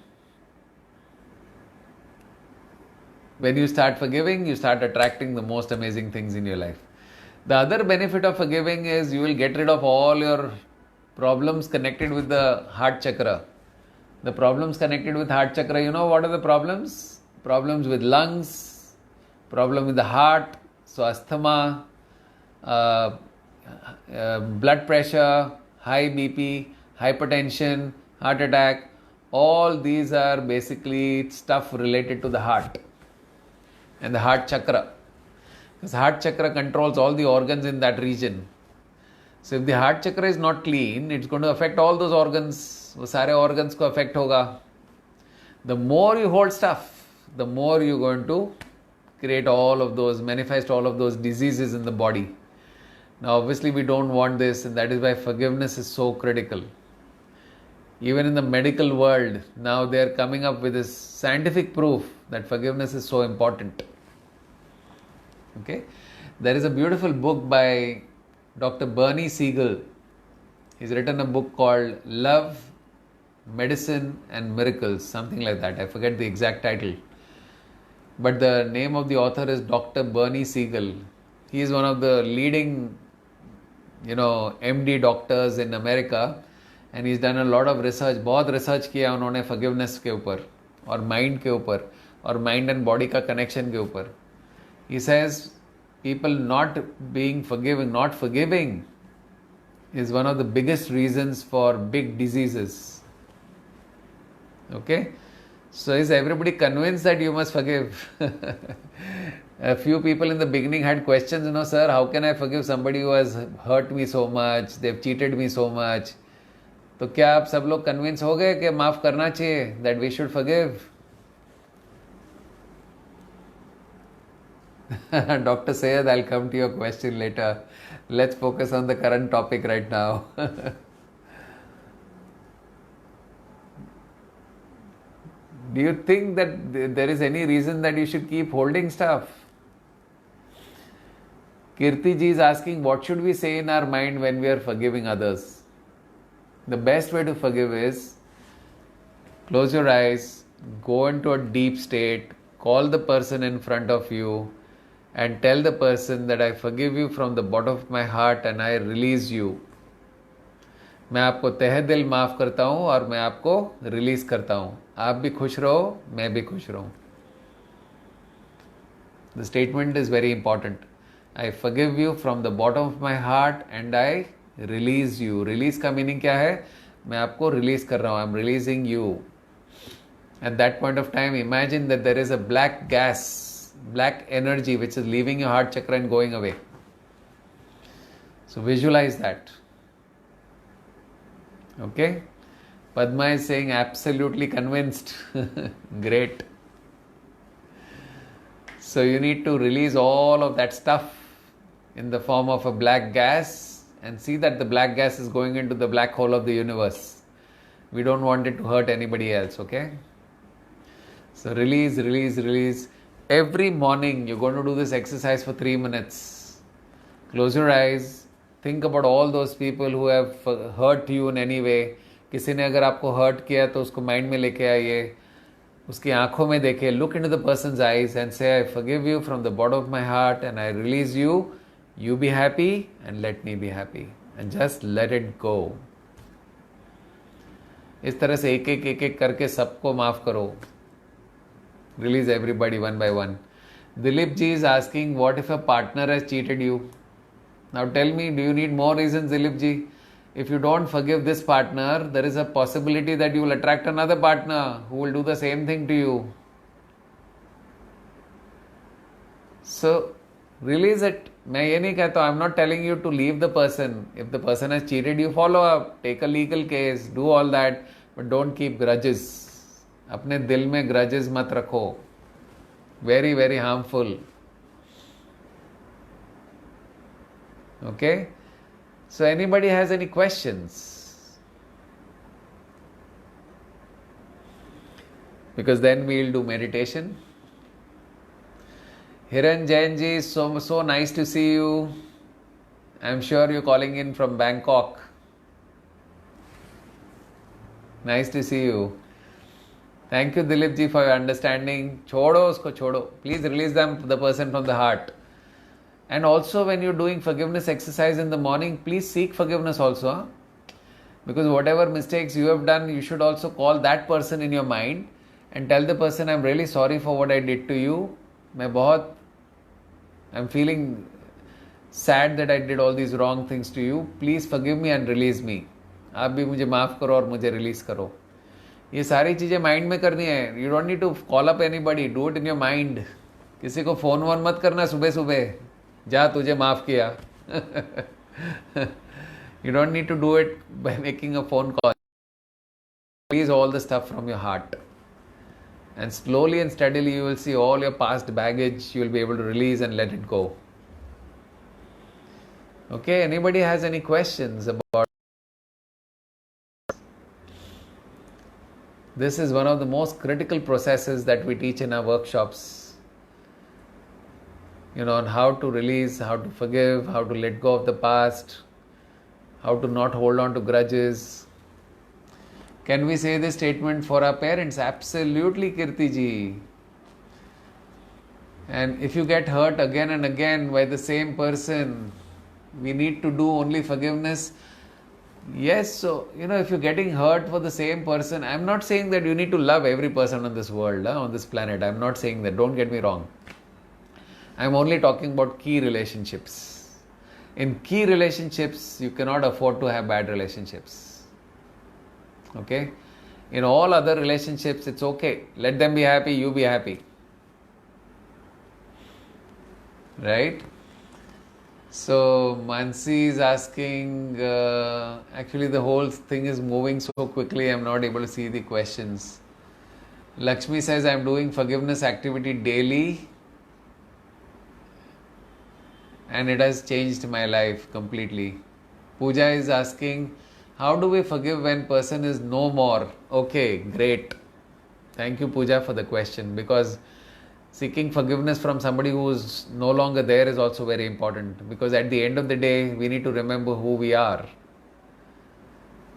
when you start forgiving, you start attracting the most amazing things in your life. The other benefit of forgiving is you will get rid of all your problems connected with the heart chakra. The problems connected with heart chakra, you know what are the problems? Problems with lungs, problem with the heart, so asthma, blood pressure, high BP, hypertension, heart attack. All these are basically stuff related to the heart and the heart chakra. Because heart chakra controls all the organs in that region. So if the heart chakra is not clean, it's going to affect all those organs. वो सारे organs को affect होगा. The more you hold stuff, the more you're going to create all of those, manifest all of those diseases in the body. Now obviously we don't want this, and that is why forgiveness is so critical. Even in the medical world, now they are coming up with this scientific proof that forgiveness is so important. Okay? There is a beautiful book by Dr. Bernie Siegel. He's written a book called Love, Medicine and Miracles, something like that. I forget the exact title. But the name of the author is Dr. Bernie Siegel. He is one of the leading, MD doctors in America. And he's done a lot of research. बहुत research किया उन्होंने forgiveness के ऊपर और mind के ऊपर और mind and body का connection के ऊपर. He says people not forgiving is one of the biggest reasons for big diseases. Okay? So is everybody convinced that you must forgive? A few people in the beginning had questions, sir, how can I forgive somebody who has hurt me so much? They've cheated me so much. तो क्या आप सब लोग convince हो गए कि माफ करना चाहिए, that we should forgive? Dr. Sayed, I'll come to your question later. Let's focus on the current topic right now. Do you think that there is any reason that you should keep holding stuff? Kirti ji is asking, what should we say in our mind when we are forgiving others? The best way to forgive is close your eyes, go into a deep state, call the person in front of you, and tell the person that I forgive you from the bottom of my heart and I release you. मैं आपको तहे दिल माफ़ करता हूँ और मैं आपको रिलीज़ करता हूँ. आप भी खुश रहो, मैं भी खुश रहूँ. The statement is very important. I forgive you from the bottom of my heart and I release you. Release का meaning क्या है? मैं आपको release कर रहा हूँ. I'm releasing you. At that point of time, imagine that there is a black gas, black energy which is leaving your heart chakra and going away. So visualize that. Okay? Padma is saying absolutely convinced. Great. So you need to release all of that stuff in the form of a black gas and see that the black gas is going into the black hole of the universe. We don't want it to hurt anybody else, okay? So release, release, release. Every morning you're going to do this exercise for 3 minutes. Close your eyes. Think about all those people who have hurt you in any way. किसी ने अगर आपको hurt किया तो उसको mind में लेके आइए, उसकी आंखों में देखिए. Look into the person's eyes and say, I forgive you from the bottom of my heart and I release you. You be happy and let me be happy. And just let it go. इस तरह से एक एक करके सबको माफ करो. Release everybody one by one. Dilip ji is asking, what if a partner has cheated you? Now tell me, do you need more reasons, Dilip ji? If you don't forgive this partner, there is a possibility that you will attract another partner who will do the same thing to you. So, release it. मैं ये नहीं कहता, I'm not telling you to leave the person. If the person has cheated you, follow up, take a legal case, do all that, but don't keep grudges. अपने दिल में grudges मत रखो. Very, very harmful. Okay? So anybody has any questions? Because then we'll do meditation. Hiran Jain ji, so nice to see you. I'm sure you're calling in from Bangkok. Nice to see you. Thank you, Dilip ji, for your understanding. Chodo usko chodo. Please release the person from the heart. And also when you're doing forgiveness exercise in the morning, please seek forgiveness also. Huh? Because whatever mistakes you have done, you should also call that person in your mind and tell the person, I'm really sorry for what I did to you. I'm feeling sad that I did all these wrong things to you. Please forgive me and release me. आप भी मुझे माफ़ करो और मुझे release करो. ये सारी चीज़ें माइंड में करनी है. You don't need to call up anybody. Do it in your mind. किसी को फ़ोन वोन मत करना सुबह सुबह. जा तुझे माफ़ किया. You don't need to do it by making a phone call. Release all the stuff from your heart. And slowly and steadily you will see all your past baggage, you will be able to release and let it go. Okay, anybody has any questions about this? Is one of the most critical processes that we teach in our workshops. On how to release, how to forgive, how to let go of the past, how to not hold on to grudges. Can we say this statement for our parents? Absolutely, Kirti ji. And if you get hurt again and again by the same person, we need to do only forgiveness. Yes, so, if you're getting hurt for the same person, I'm not saying that you need to love every person on this world, on this planet. I'm not saying that. Don't get me wrong. I'm only talking about key relationships. In key relationships, you cannot afford to have bad relationships. Okay? In all other relationships, it's okay. Let them be happy, you be happy. Right? So Mansi is asking, actually the whole thing is moving so quickly, I'm not able to see the questions. Lakshmi says, I'm doing forgiveness activity daily and it has changed my life completely. Pooja is asking, how do we forgive when person is no more? Okay, great. Thank you, Pooja, for the question, because seeking forgiveness from somebody who is no longer there is also very important, because at the end of the day, we need to remember who we are.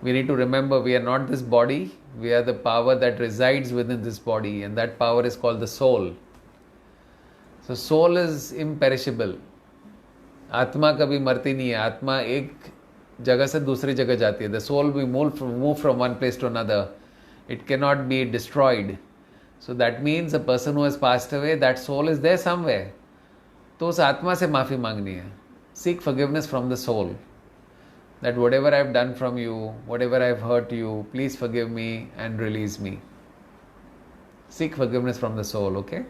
We need to remember we are not this body, we are the power that resides within this body, and that power is called the soul. So soul is imperishable. आत्मा कभी मरती नहीं है. आत्मा एक जगह से दूसरी जगह जाती है. The soul will move from one place to another. It cannot be destroyed. So that means a person who has passed away, that soul is there somewhere. तो उस आत्मा से माफ़ी मांगनी है. Seek forgiveness from the soul. That whatever I've done from you, whatever I've hurt you, please forgive me and release me. Seek forgiveness from the soul, okay?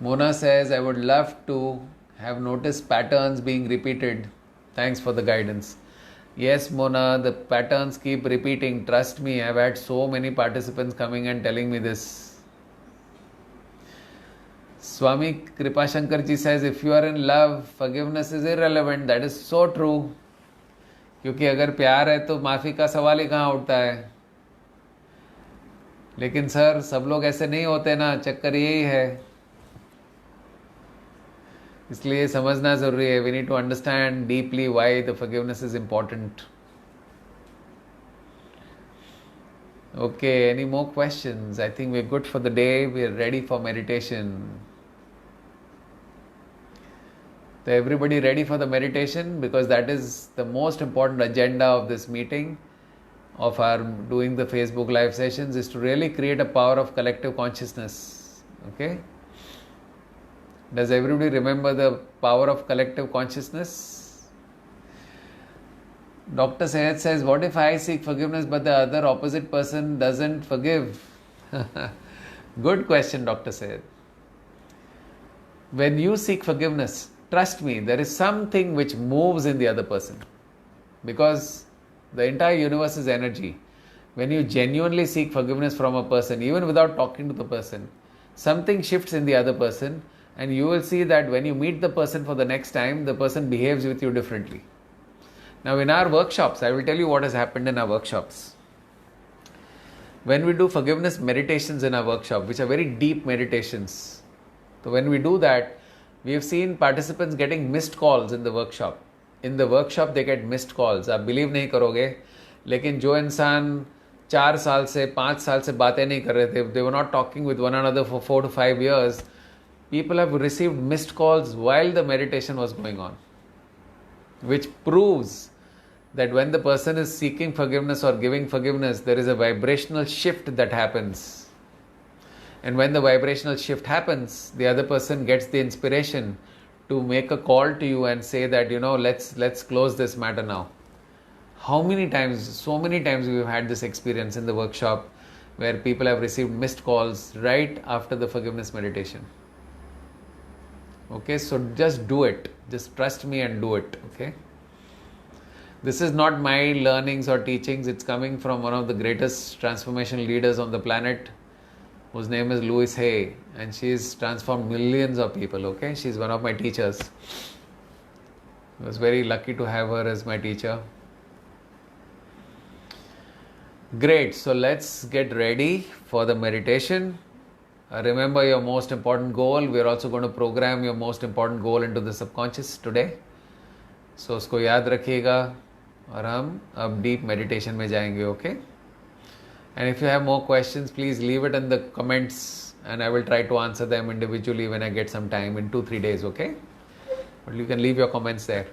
Mona says, I would love to have noticed patterns being repeated. Thanks for the guidance. Yes, Mona, the patterns keep repeating. Trust me, I've had so many participants coming and telling me this. Swami Kripashankar ji says, if you are in love, forgiveness is irrelevant. That is so true. क्योंकि अगर प्यार है तो माफ़ी का सवाल ही कहाँ उठता है. लेकिन सर सब लोग ऐसे नहीं होते ना, चक्कर यही है. इसलिए समझना ज़रूरी है. We need to understand deeply why the forgiveness is important. Okay, any more questions? I think we're good for the day. We're ready for meditation. So everybody ready for the meditation? Because that is the most important agenda of this meeting, of our doing the Facebook live sessions, is to really create a power of collective consciousness. Okay? Does everybody remember the power of collective consciousness? Dr. Sayed says, what if I seek forgiveness but the other opposite person doesn't forgive? Good question, Dr. Sayed. When you seek forgiveness, trust me, there is something which moves in the other person. Because the entire universe is energy. When you genuinely seek forgiveness from a person, even without talking to the person, something shifts in the other person. And you will see that when you meet the person for the next time, the person behaves with you differently. Now in our workshops, I will tell you what has happened in our workshops. When we do forgiveness meditations in our workshop, which are very deep meditations, so when we do that, we have seen participants getting missed calls in the workshop. In the workshop, they get missed calls. आप believe नहीं करोगे, लेकिन जो इंसान 4 साल से 5 साल से बातें नहीं कर रहे थे, they were not talking with one another for 4 to 5 years, people have received missed calls while the meditation was going on, which proves that when the person is seeking forgiveness or giving forgiveness, there is a vibrational shift that happens. And when the vibrational shift happens, the other person gets the inspiration to make a call to you and say that, let's close this matter now. How many times, so many times we've had this experience in the workshop where people have received missed calls right after the forgiveness meditation. Okay, so just do it. Just trust me and do it. Okay. This is not my learnings or teachings. It's coming from one of the greatest transformation leaders on the planet, whose name is Louise Hay, and she's transformed millions of people. Okay, she's one of my teachers. I was very lucky to have her as my teacher. Great. So let's get ready for the meditation. Remember your most important goal. We are also going to program your most important goal into the subconscious today. So उसको याद रखिएगा और हम अब deep meditation में जाएंगे, okay? And if you have more questions, please leave it in the comments and I will try to answer them individually when I get some time in 2-3 days, okay? But you can leave your comments there.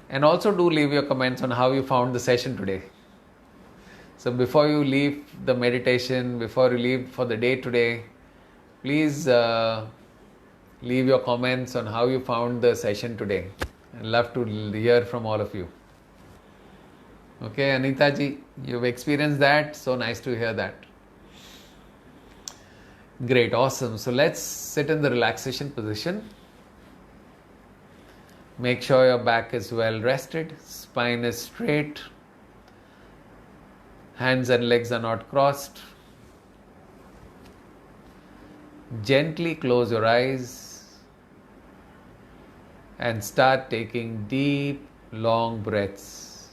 And also do leave your comments on how you found the session today. So before you leave the meditation, before you leave for the day today, please leave your comments on how you found the session today. I'd love to hear from all of you. Okay, Anita ji, you've experienced that. So nice to hear that. Great, awesome. So let's sit in the relaxation position. Make sure your back is well rested, spine is straight, hands and legs are not crossed. Gently close your eyes and start taking deep, long breaths.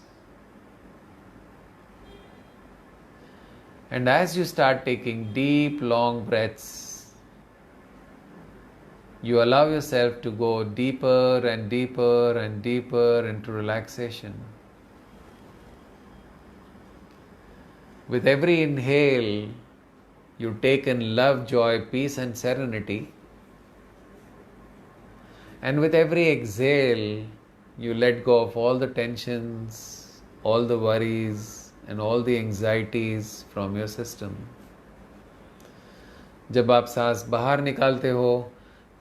And as you start taking deep, long breaths, you allow yourself to go deeper and deeper and deeper into relaxation. With every inhale, you take in love, joy, peace, and serenity. And with every exhale, you let go of all the tensions, all the worries, and all the anxieties from your system. जब आप सांस बाहर निकालते हो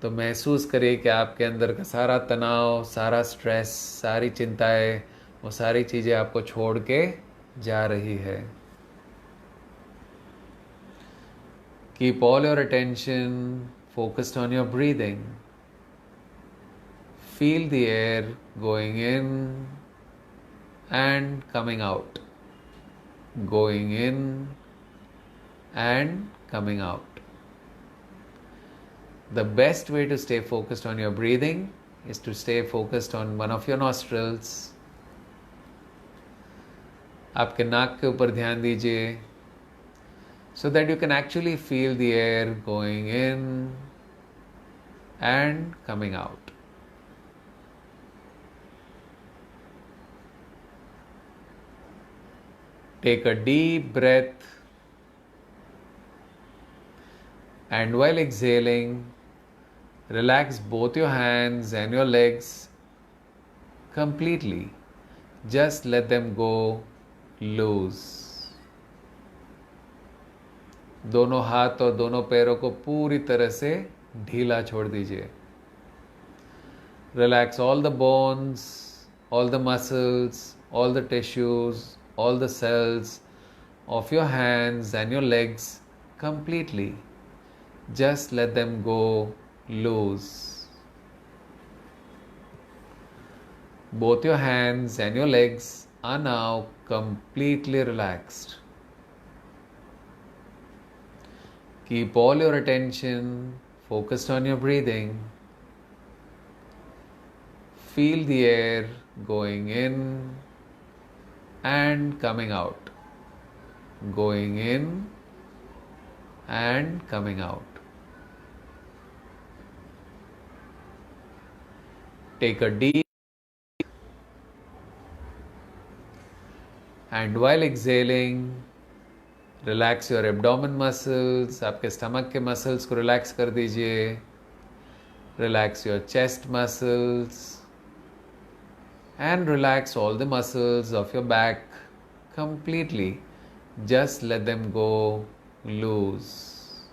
तो महसूस करिए कि आपके अंदर का सारा तनाव, सारा स्ट्रेस, सारी चिंताएं, वो सारी चीज़ें आपको छोड़ के जा रही है. Keep all your attention focused on your breathing. Feel the air going in and coming out. Going in and coming out. The best way to stay focused on your breathing is to stay focused on one of your nostrils. आपके नाक के ऊपर ध्यान दीजिए, so that you can actually feel the air going in and coming out. Take a deep breath, and while exhaling, relax both your hands and your legs completely. Just let them go loose. दोनों हाथ और दोनों पैरों को पूरी तरह से ढीला छोड़ दीजिए. Relax all the bones, all the muscles, all the tissues, all the cells of your hands and your legs completely. Just let them go loose. Both your hands and your legs are now completely relaxed. Keep all your attention focused on your breathing. Feel the air going in and coming out. Going in and coming out. Take a deep and while exhaling, relax your abdomen muscles. आपके stomach के muscles को relax कर दीजिए. Relax your chest muscles and relax all the muscles of your back completely. Just let them go loose.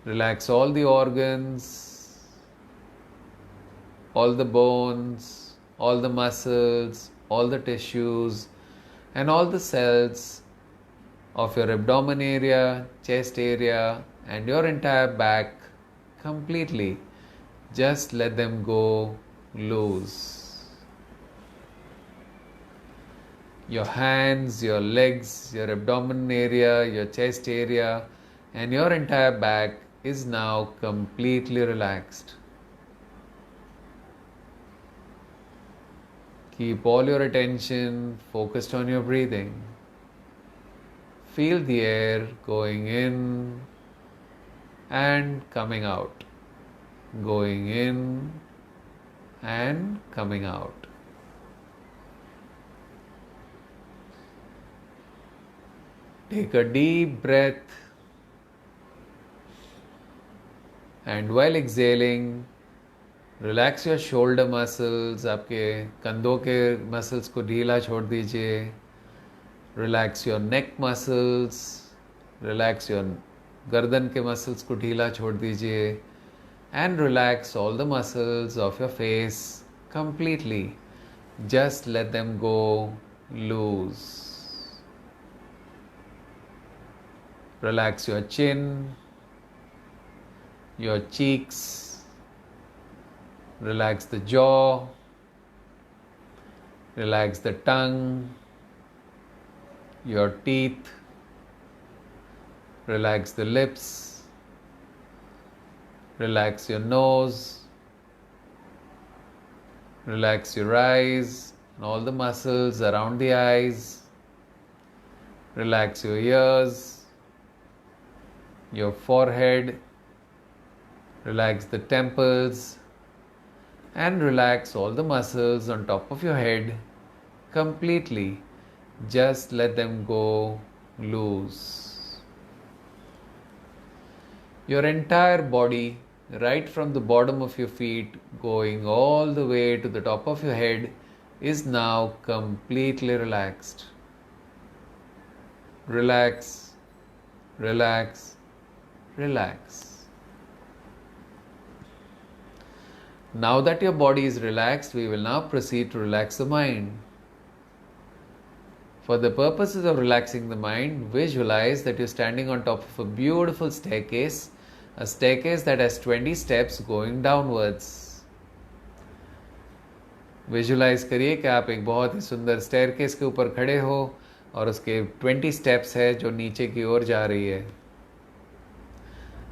Relax all the organs, all the bones, all the muscles, all the tissues, and all the cells of your abdomen area, chest area, and your entire back completely. Just let them go loose. Your hands, your legs, your abdomen area, your chest area, and your entire back is now completely relaxed. Keep all your attention focused on your breathing. Feel the air going in and coming out. Going in and coming out. Take a deep breath, and while exhaling, relax your shoulder muscles. आपके कंधों के muscles को ढीला छोड़ दीजिए. Relax your neck muscles. Relax your गर्दन के muscles को ढीला छोड़ दीजिए. And relax all the muscles of your face completely. Just let them go loose. Relax your chin, your cheeks, relax the jaw, relax the tongue, your teeth, relax the lips, relax your nose, relax your eyes and all the muscles around the eyes, relax your ears, your forehead, relax the temples, and relax all the muscles on top of your head completely. Just let them go loose. Your entire body, right from the bottom of your feet going all the way to the top of your head, is now completely relaxed. Relax, relax, relax. Now that your body is relaxed, we will now proceed to relax the mind. For the purposes of relaxing the mind, visualize that you're standing on top of a beautiful staircase, a staircase that has 20 steps going downwards. Visualize करिए कि आप एक बहुत ही सुंदर staircase के ऊपर खड़े हो और उसके 20 steps है जो नीचे की ओर जा रही है.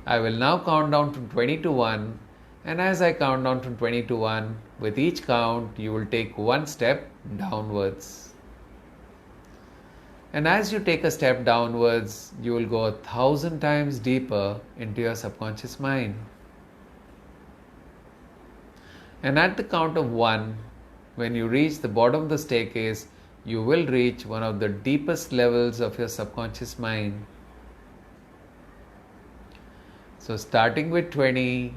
I will now count down from 20 to 1, and as I count down from 20 to 1, with each count you will take one step downwards. And as you take a step downwards, you will go 1,000 times deeper into your subconscious mind. And at the count of 1, when you reach the bottom of the staircase, you will reach one of the deepest levels of your subconscious mind. So starting with 20,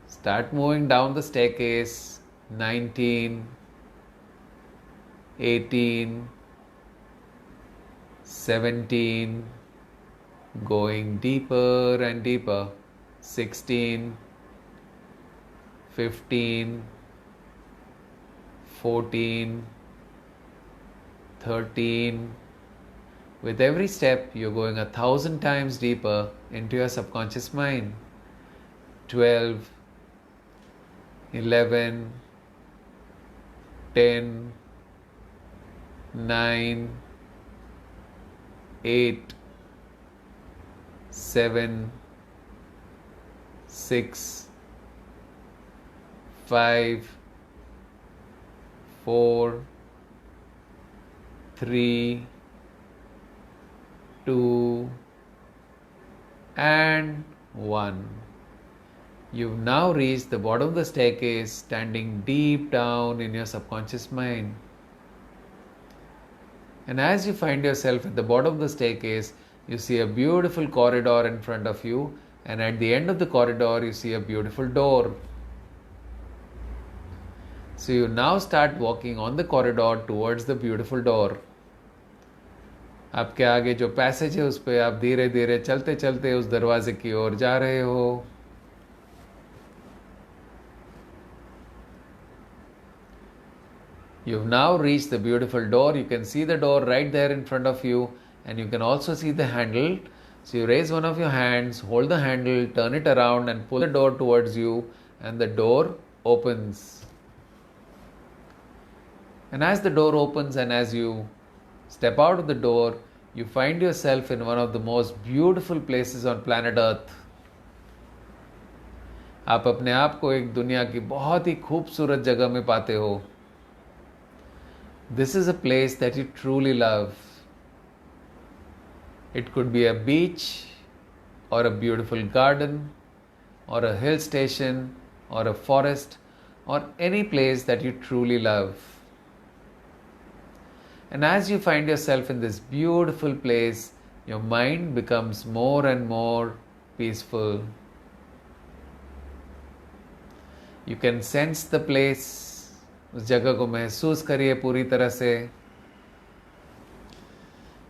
start moving down the staircase. 19, 18, 17, going deeper and deeper. 16, 15, 14, 13. With every step, you're going 1,000 times deeper into your subconscious mind. 12, 11, 10, 9, 8, 7, 6, 5, 4, 3, 2, and 1. You've now reached the bottom of the staircase, standing deep down in your subconscious mind. And as you find yourself at the bottom of the staircase, you see a beautiful corridor in front of you, and at the end of the corridor, you see a beautiful door. So you now start walking on the corridor towards the beautiful door. आपके आगे जो passage है उस पर आप धीरे धीरे चलते चलते उस दरवाजे की ओर जा रहे हो. You've now reached the beautiful door. You can see the door right there in front of you, and you can also see the handle. So you raise one of your hands, hold the handle, turn it around and pull the door towards you, and the door opens. And as the door opens and as you step out of the door, you find yourself in one of the most beautiful places on planet Earth. आप अपने आप को एक दुनिया की बहुत ही खूबसूरत जगह में पाते हो. This is a place that you truly love. It could be a beach or a beautiful garden or a hill station or a forest or any place that you truly love. And as you find yourself in this beautiful place, your mind becomes more and more peaceful. You can sense the place. उस जगह को महसूस करिए पूरी तरह से.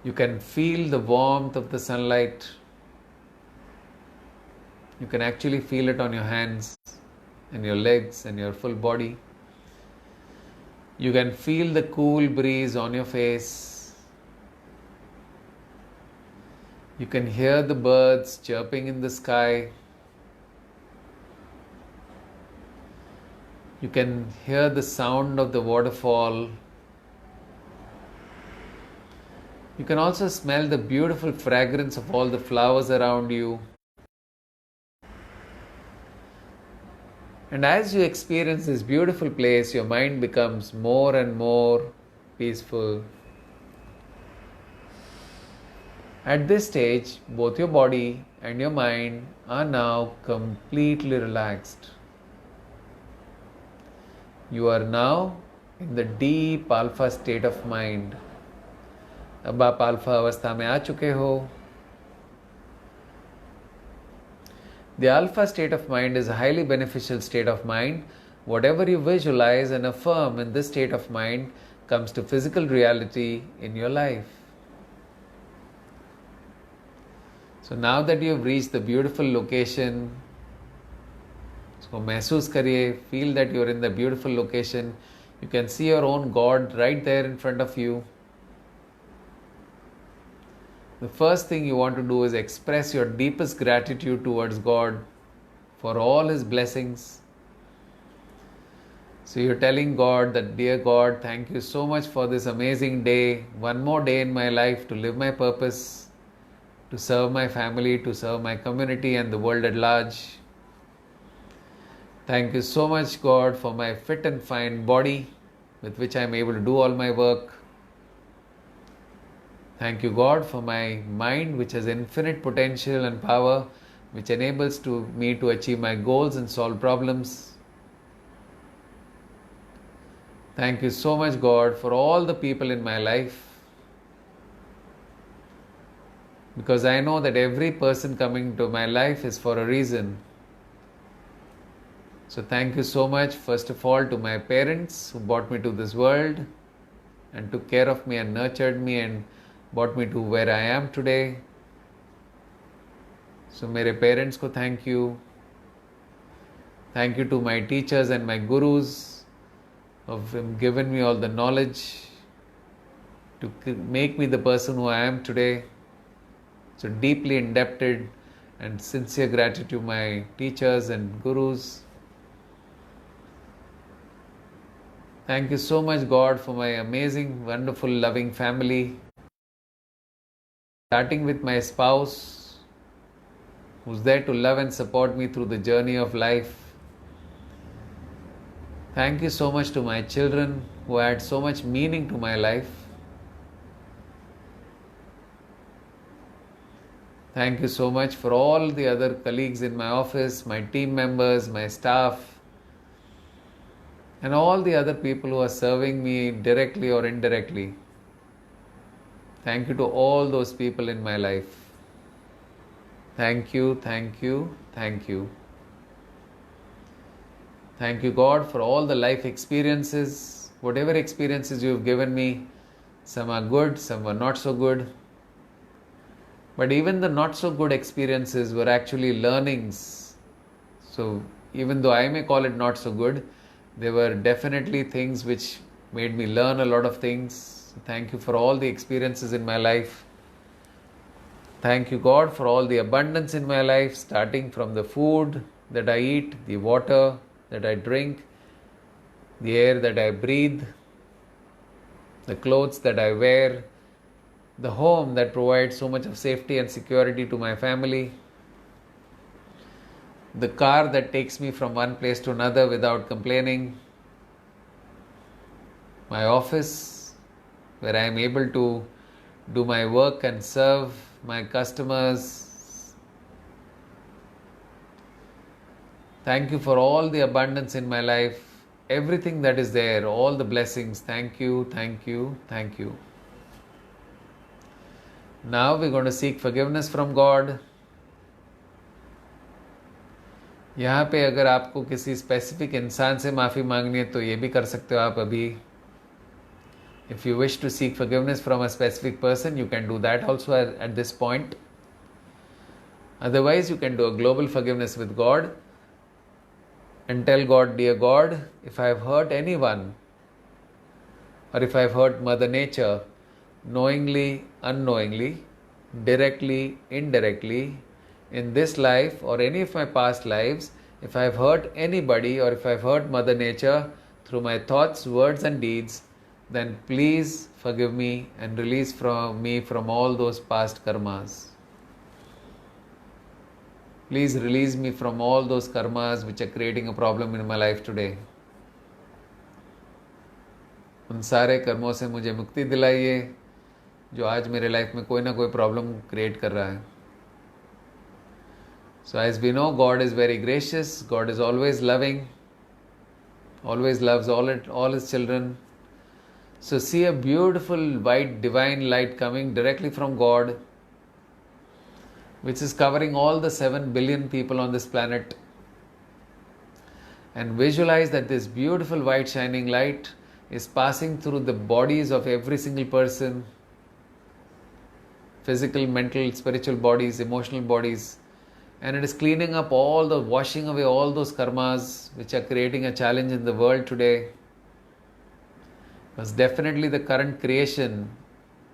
You can feel the warmth of the sunlight. You can actually feel it on your hands and your legs and your full body. You can feel the cool breeze on your face. You can hear the birds chirping in the sky. You can hear the sound of the waterfall. You can also smell the beautiful fragrance of all the flowers around you. And as you experience this beautiful place, your mind becomes more and more peaceful. At this stage, both your body and your mind are now completely relaxed. You are now in the deep alpha state of mind. अब आप alpha अवस्था में आ चुके हो. The alpha state of mind is a highly beneficial state of mind. Whatever you visualize and affirm in this state of mind comes to physical reality in your life. So now that you have reached the beautiful location, so महसूस करिए, feel that you are in the beautiful location. You can see your own God right there in front of you. The first thing you want to do is express your deepest gratitude towards God for all His blessings. So you're telling God that, dear God, thank you so much for this amazing day, one more day in my life to live my purpose, to serve my family, to serve my community and the world at large. Thank you so much, God, for my fit and fine body with which I am able to do all my work. Thank you, God, for my mind, which has infinite potential and power, which enables me to achieve my goals and solve problems. Thank you so much, God, for all the people in my life, because I know that every person coming to my life is for a reason. So thank you so much, first of all, to my parents who brought me to this world and took care of me and nurtured me and brought me to where I am today. So मेरे parents को thank you. Thank you to my teachers and my gurus who have given me all the knowledge to make me the person who I am today. So deeply indebted and sincere gratitude to my teachers and gurus. Thank you so much, God, for my amazing, wonderful, loving family. Starting with my spouse, who's there to love and support me through the journey of life. Thank you so much to my children who add so much meaning to my life. Thank you so much for all the other colleagues in my office, my team members, my staff, and all the other people who are serving me directly or indirectly. Thank you to all those people in my life. Thank you, thank you, thank you. Thank you, God, for all the life experiences. Whatever experiences you have given me, some are good, some are not so good. But even the not so good experiences were actually learnings. So even though I may call it not so good, there were definitely things which made me learn a lot of things. Thank you for all the experiences in my life. Thank you, God, for all the abundance in my life, starting from the food that I eat, the water that I drink, the air that I breathe, the clothes that I wear, the home that provides so much of safety and security to my family, the car that takes me from one place to another without complaining, my office where I am able to do my work and serve my customers. Thank you for all the abundance in my life, everything that is there, all the blessings. Thank you, thank you, thank you. Now we're going to seek forgiveness from God. यहाँ पे अगर आपको किसी specific इंसान से माफ़ी मांगनी है तो ये भी कर सकते हो आप अभी. If you wish to seek forgiveness from a specific person, you can do that also at this point. Otherwise, you can do a global forgiveness with God and tell God, dear God, if I have hurt anyone, or if I've hurt Mother Nature, knowingly, unknowingly, directly, indirectly, in this life or any of my past lives, if I've hurt anybody or if I've hurt Mother Nature through my thoughts, words and deeds, then please forgive me and release me from all those past karmas. Please release me from all those karmas which are creating a problem in my life today. उन सारे कर्मों से मुझे मुक्ति दिलाइए जो आज मेरे life में कोई ना कोई प्रॉब्लम क्रिएट कर रहा है. So as we know, God is very gracious. God is always loving. Always loves all His children. So see a beautiful white divine light coming directly from God, which is covering all the 7 billion people on this planet. And visualize that this beautiful white shining light is passing through the bodies of every single person. Physical, mental, spiritual bodies, emotional bodies. And it is cleaning up washing away all those karmas which are creating a challenge in the world today. Because definitely the current creation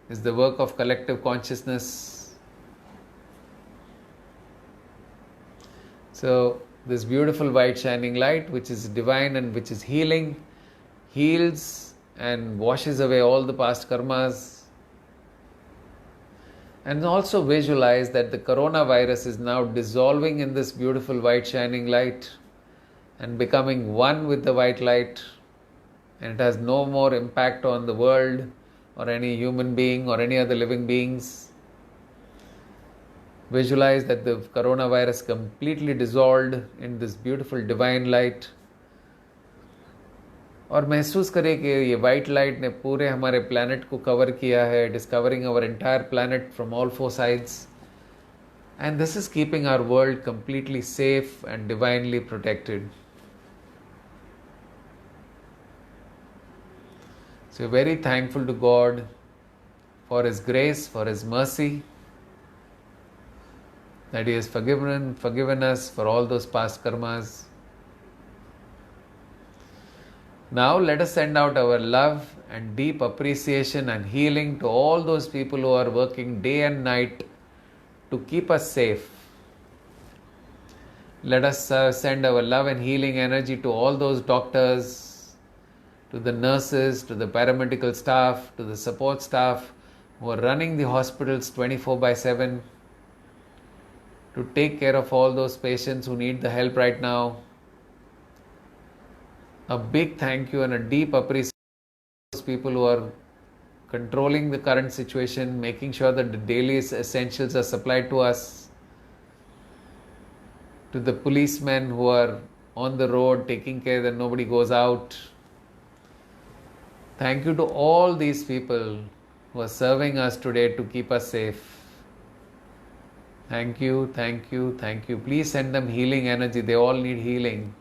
is the work of collective consciousness. So this beautiful white shining light, which is divine and which is healing, heals and washes away all the past karmas. And also visualize that the coronavirus is now dissolving in this beautiful white shining light and becoming one with the white light. And it has no more impact on the world or any human being or any other living beings. Visualize that the coronavirus completely dissolved in this beautiful divine light. और महसूस करें कि ये white light ने पूरे हमारे planet को cover किया है. It is covering our entire planet from all 4 sides, and this is keeping our world completely safe and divinely protected. So very thankful to God for his grace, for his mercy, that He has forgiven us for all those past karmas. Now let us send out our love and deep appreciation and healing to all those people who are working day and night to keep us safe. Let us send our love and healing energy to all those doctors, to the nurses, to the paramedical staff, to the support staff who are running the hospitals 24/7 to take care of all those patients who need the help right now. A big thank you and a deep appreciation to those people who are controlling the current situation, making sure that the daily essentials are supplied to us. To the policemen who are on the road taking care that nobody goes out. Thank you to all these people who are serving us today to keep us safe. Thank you, thank you, thank you. Please send them healing energy. They all need healing.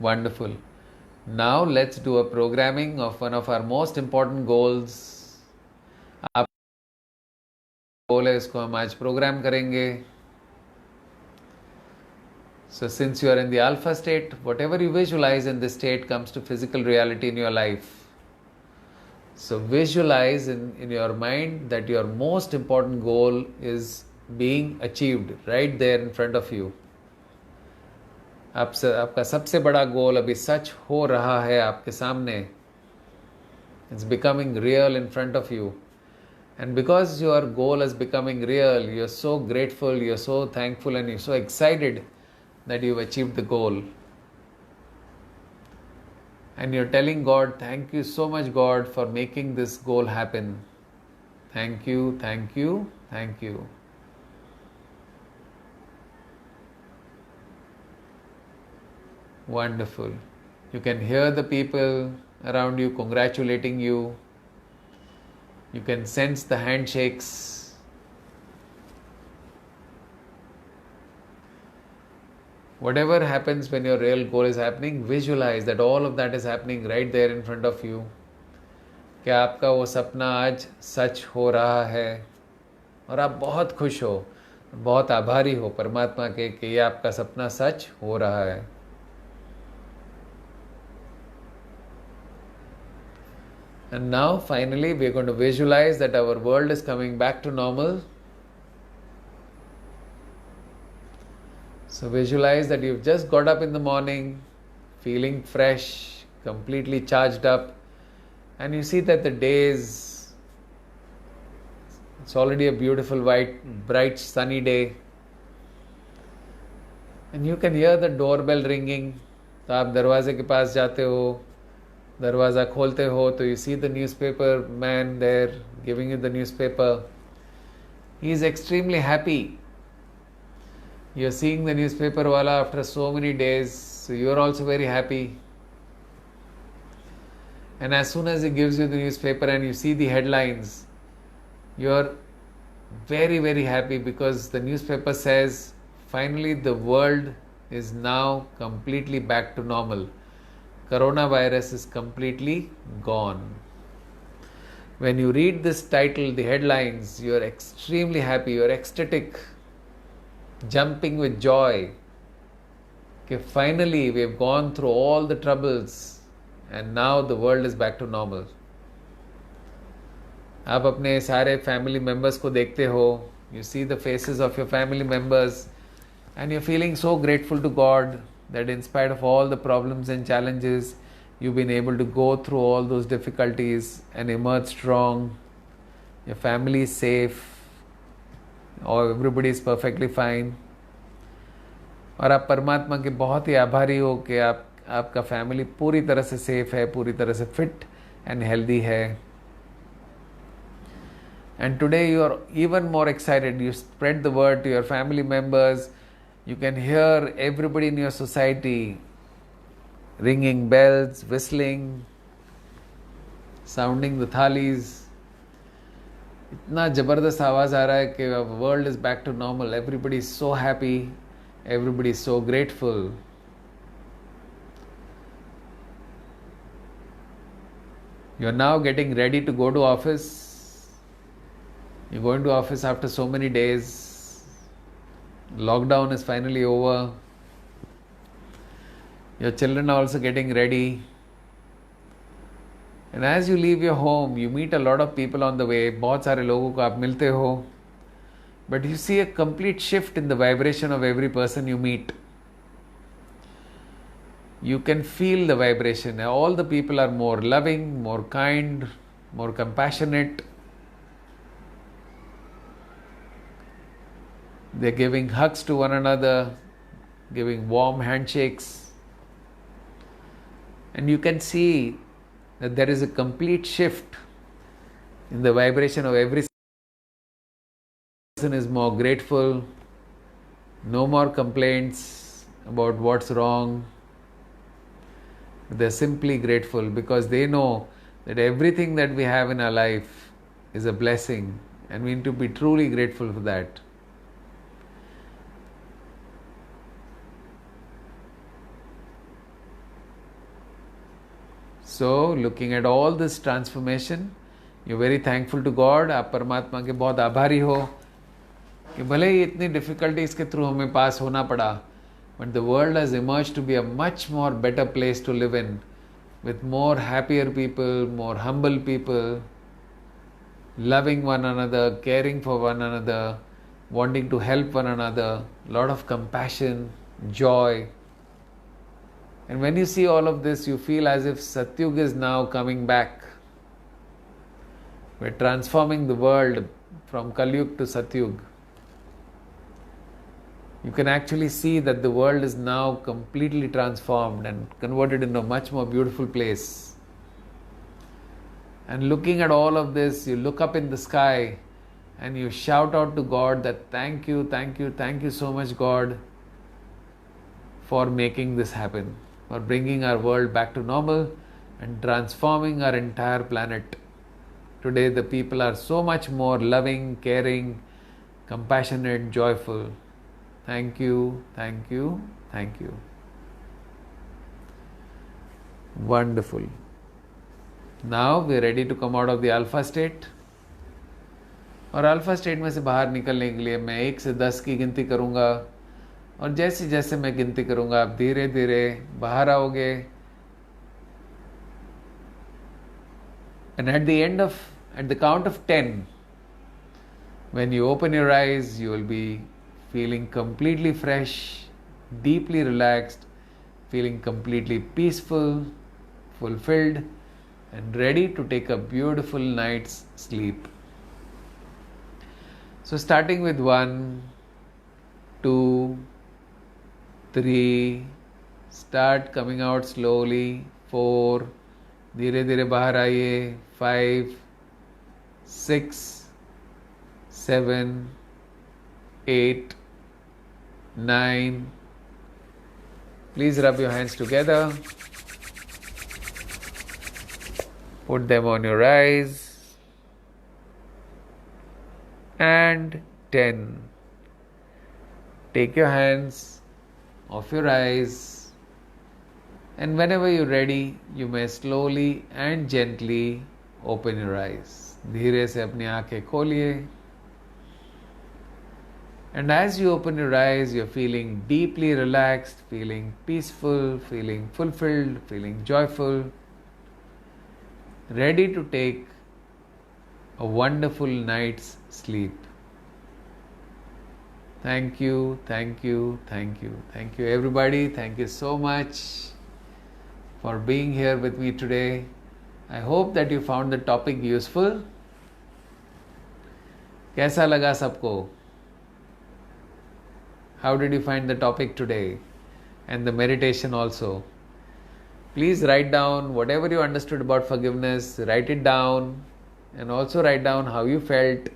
Wonderful. Now let's do a programming of one of our most important goals. आप गोल है, इसको हम आज programme करेंगे. So since you are in the alpha state, whatever you visualize in this state comes to physical reality in your life. So visualize in your mind that your most important goal is being achieved right there in front of you. आपका सबसे बड़ा गोल अभी सच हो रहा है आपके सामने. It's becoming real in front of you. And because your goal is becoming real, you're so grateful, you're so thankful, and you're so excited that you've achieved the goal. And you're telling God, thank you so much, God, for making this goal happen. Thank you, thank you, thank you. Wonderful. You can hear the people around you congratulating you. You can sense the handshakes. Whatever happens when your real goal is happening, visualize that all of that is happening right there in front of you. क्या आपका वो सपना आज सच हो रहा है और आप बहुत खुश हो, बहुत आभारी हो परमात्मा के कि ये आपका सपना सच हो रहा है. And now finally we're going to visualize that our world is coming back to normal. So visualize that you've just got up in the morning, feeling fresh, completely charged up, and you see that the day is, it's already a beautiful white, bright, sunny day. And you can hear the doorbell ringing. तो आप दरवाजे के पास जाते हो, दरवाज़ा खोलते हो तो you see the newspaper man there giving you the newspaper. He is extremely happy. You are seeing the newspaper wala after so many days, so you are also very happy. And as soon as he gives you the newspaper and you see the headlines, you are very, very happy because the newspaper says, finally the world is now completely back to normal. Coronavirus is completely gone. When you read this title, the headlines, you are extremely happy, you are ecstatic, jumping with joy. Okay, finally we have gone through all the troubles and now the world is back to normal. आप अपने सारे family members को देखते हो, you see the faces of your family members and you're feeling so grateful to God that in spite of all the problems and challenges, you've been able to go through all those difficulties and emerge strong. Your family is safe, or everybody is perfectly fine. और आप परमात्मा के बहुत ही आभारी हो कि आपका family पूरी तरह से सेफ है, पूरी तरह से फिट एंड हेल्दी है. And today you are even more excited. You spread the word to your family members. You can hear everybody in your society ringing bells, whistling, sounding the thalis. इतना ज़बरदस्त आवाज़ आ रहा है कि the world is back to normal. Everybody is so happy. Everybody is so grateful. You are now getting ready to go to office. You're going to office after so many days. Lockdown is finally over. Your children are also getting ready. And as you leave your home, you meet a lot of people on the way. बहुत सारे लोगों को आप मिलते हो. But you see a complete shift in the vibration of every person you meet. You can feel the vibration. All the people are more loving, more kind, more compassionate. They're giving hugs to one another, giving warm handshakes. And you can see that there is a complete shift in the vibration of every person is more grateful, no more complaints about what's wrong. They're simply grateful because they know that everything that we have in our life is a blessing and we need to be truly grateful for that. So, looking at all this transformation, you're very thankful to God. आप परमात्मा के बहुत आभारी हो कि भले ही इतनी difficulties के थ्रू हमें पास होना पड़ा, but the world has emerged to be a much more better place to live in, with more happier people, more humble people, loving one another, caring for one another, wanting to help one another, lot of compassion, joy. And when you see all of this, you feel as if Satyug is now coming back. We're transforming the world from Kalyug to Satyug. You can actually see that the world is now completely transformed and converted into a much more beautiful place. And looking at all of this, you look up in the sky and you shout out to God that thank you, thank you, thank you so much, God, for making this happen, for bringing our world back to normal and transforming our entire planet. Today the people are so much more loving, caring, compassionate, joyful. Thank you, thank you, thank you. Wonderful. Now we are ready to come out of the alpha state. और alpha state में से बाहर निकलने के लिए मैं 1 से 10 की गिनती करूँगा और जैसे जैसे मैं गिनती करूँगा आप धीरे धीरे बाहर आओगे. And at the count of 10, when you open your eyes, you will be feeling completely fresh, deeply relaxed, feeling completely peaceful, fulfilled, and ready to take a beautiful night's sleep. So starting with 1, 2, 3, start coming out slowly. 4, धीरे धीरे बाहर आइए. 5, 6, 7, 8, 9. Please rub your hands together. Put them on your eyes. And 10. Take your hands off your eyes. And whenever you're ready, you may slowly and gently open your eyes. धीरे से अपनी आंखें खोलिए. And as you open your eyes, you're feeling deeply relaxed, feeling peaceful, feeling fulfilled, feeling joyful, ready to take a wonderful night's sleep. Thank you, thank you, thank you. Thank you everybody. Thank you so much for being here with me today. I hope that you found the topic useful. कैसा लगा सबको? How did you find the topic today? And the meditation also. Please write down whatever you understood about forgiveness, write it down, and also write down how you felt.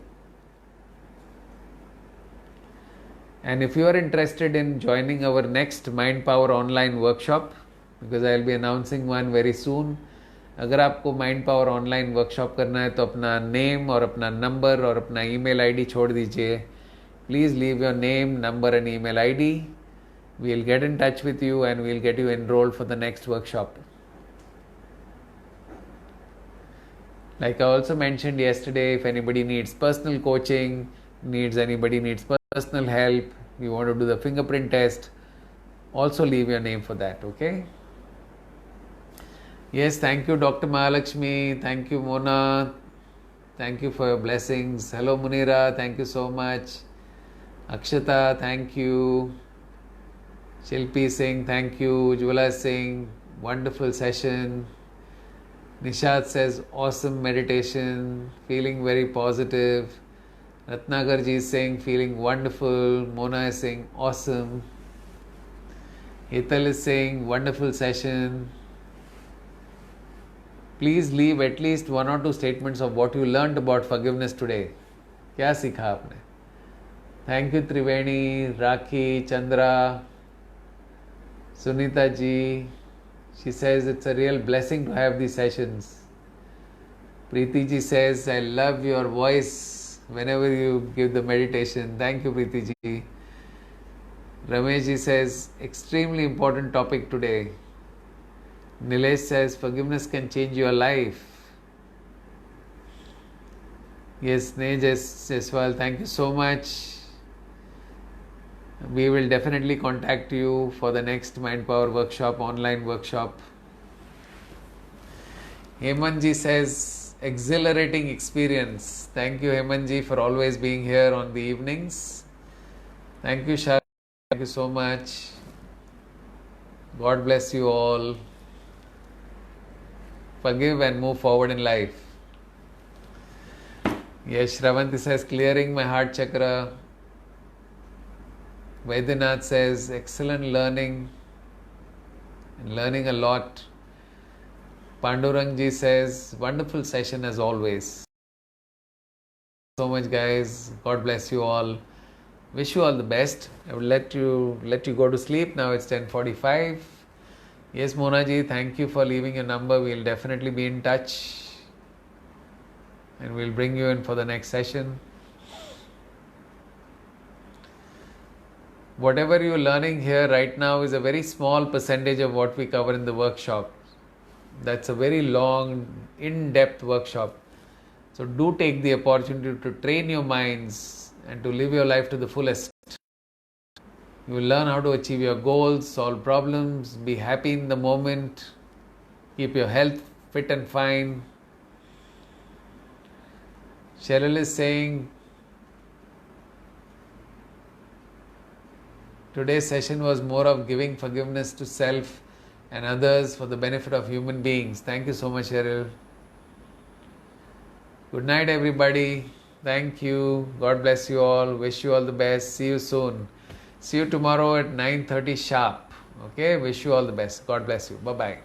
And if you are interested in joining our next Mind Power online workshop, because I will be announcing one very soon, अगर आपको mind power online workshop करना है तो अपना name और अपना number और अपना ईमेल आईडी छोड़ दीजिए. Please leave your name, number and email ID. We will get in touch with you and we will get you enrolled for the next workshop. Like I also mentioned yesterday, if anybody needs personal coaching, anybody needs personal help, you want to do the fingerprint test, also leave your name for that, okay? Yes, thank you Dr. Mahalakshmi, thank you Mona, thank you for your blessings. Hello Munira, thank you so much. Akshata, thank you. Shilpi Singh, thank you. Jwala Singh, wonderful session. Nishad says, awesome meditation, feeling very positive. Ratnagar ji is saying, feeling wonderful. Mona is saying, awesome. Hital is saying, wonderful session. Please leave at least 1 or 2 statements of what you learned about forgiveness today. क्या सीखा आपने? Thank you Triveni, Rakhi, Chandra, Sunita ji. She says it's a real blessing to have these sessions. Preeti ji says, I love your voice whenever you give the meditation. Thank you Preeti ji. Ramesh ji says, extremely important topic today. Nilesh says, forgiveness can change your life. Yes, Sneha Jaiswal, thank you so much. We will definitely contact you for the next Mind Power workshop, online workshop. Hemanji says, exhilarating experience. Thank you Hemanji for always being here on the evenings. Thank you Shah. Thank you so much. God bless you all. Forgive and move forward in life. Yes, Shravanti says, clearing my heart chakra. Vaidyanath says, excellent learning and learning a lot. Pandurangji says, wonderful session as always. So much guys. God bless you all. Wish you all the best. I will let you go to sleep. Now it's 10:45. Yes, Mona ji, thank you for leaving your number. We'll definitely be in touch. And we'll bring you in for the next session. Whatever you're learning here right now is a very small percentage of what we cover in the workshop. That's a very long, in-depth workshop. So do take the opportunity to train your minds and to live your life to the fullest. You will learn how to achieve your goals, solve problems, be happy in the moment, keep your health fit and fine, Cheryl is saying, today's session was more of giving forgiveness to self and others for the benefit of human beings. Thank you so much, Cheryl. Good night, everybody. Thank you. God bless you all. Wish you all the best. See you soon. See you tomorrow at 9:30 sharp. Okay? Wish you all the best. God bless you. Bye-bye.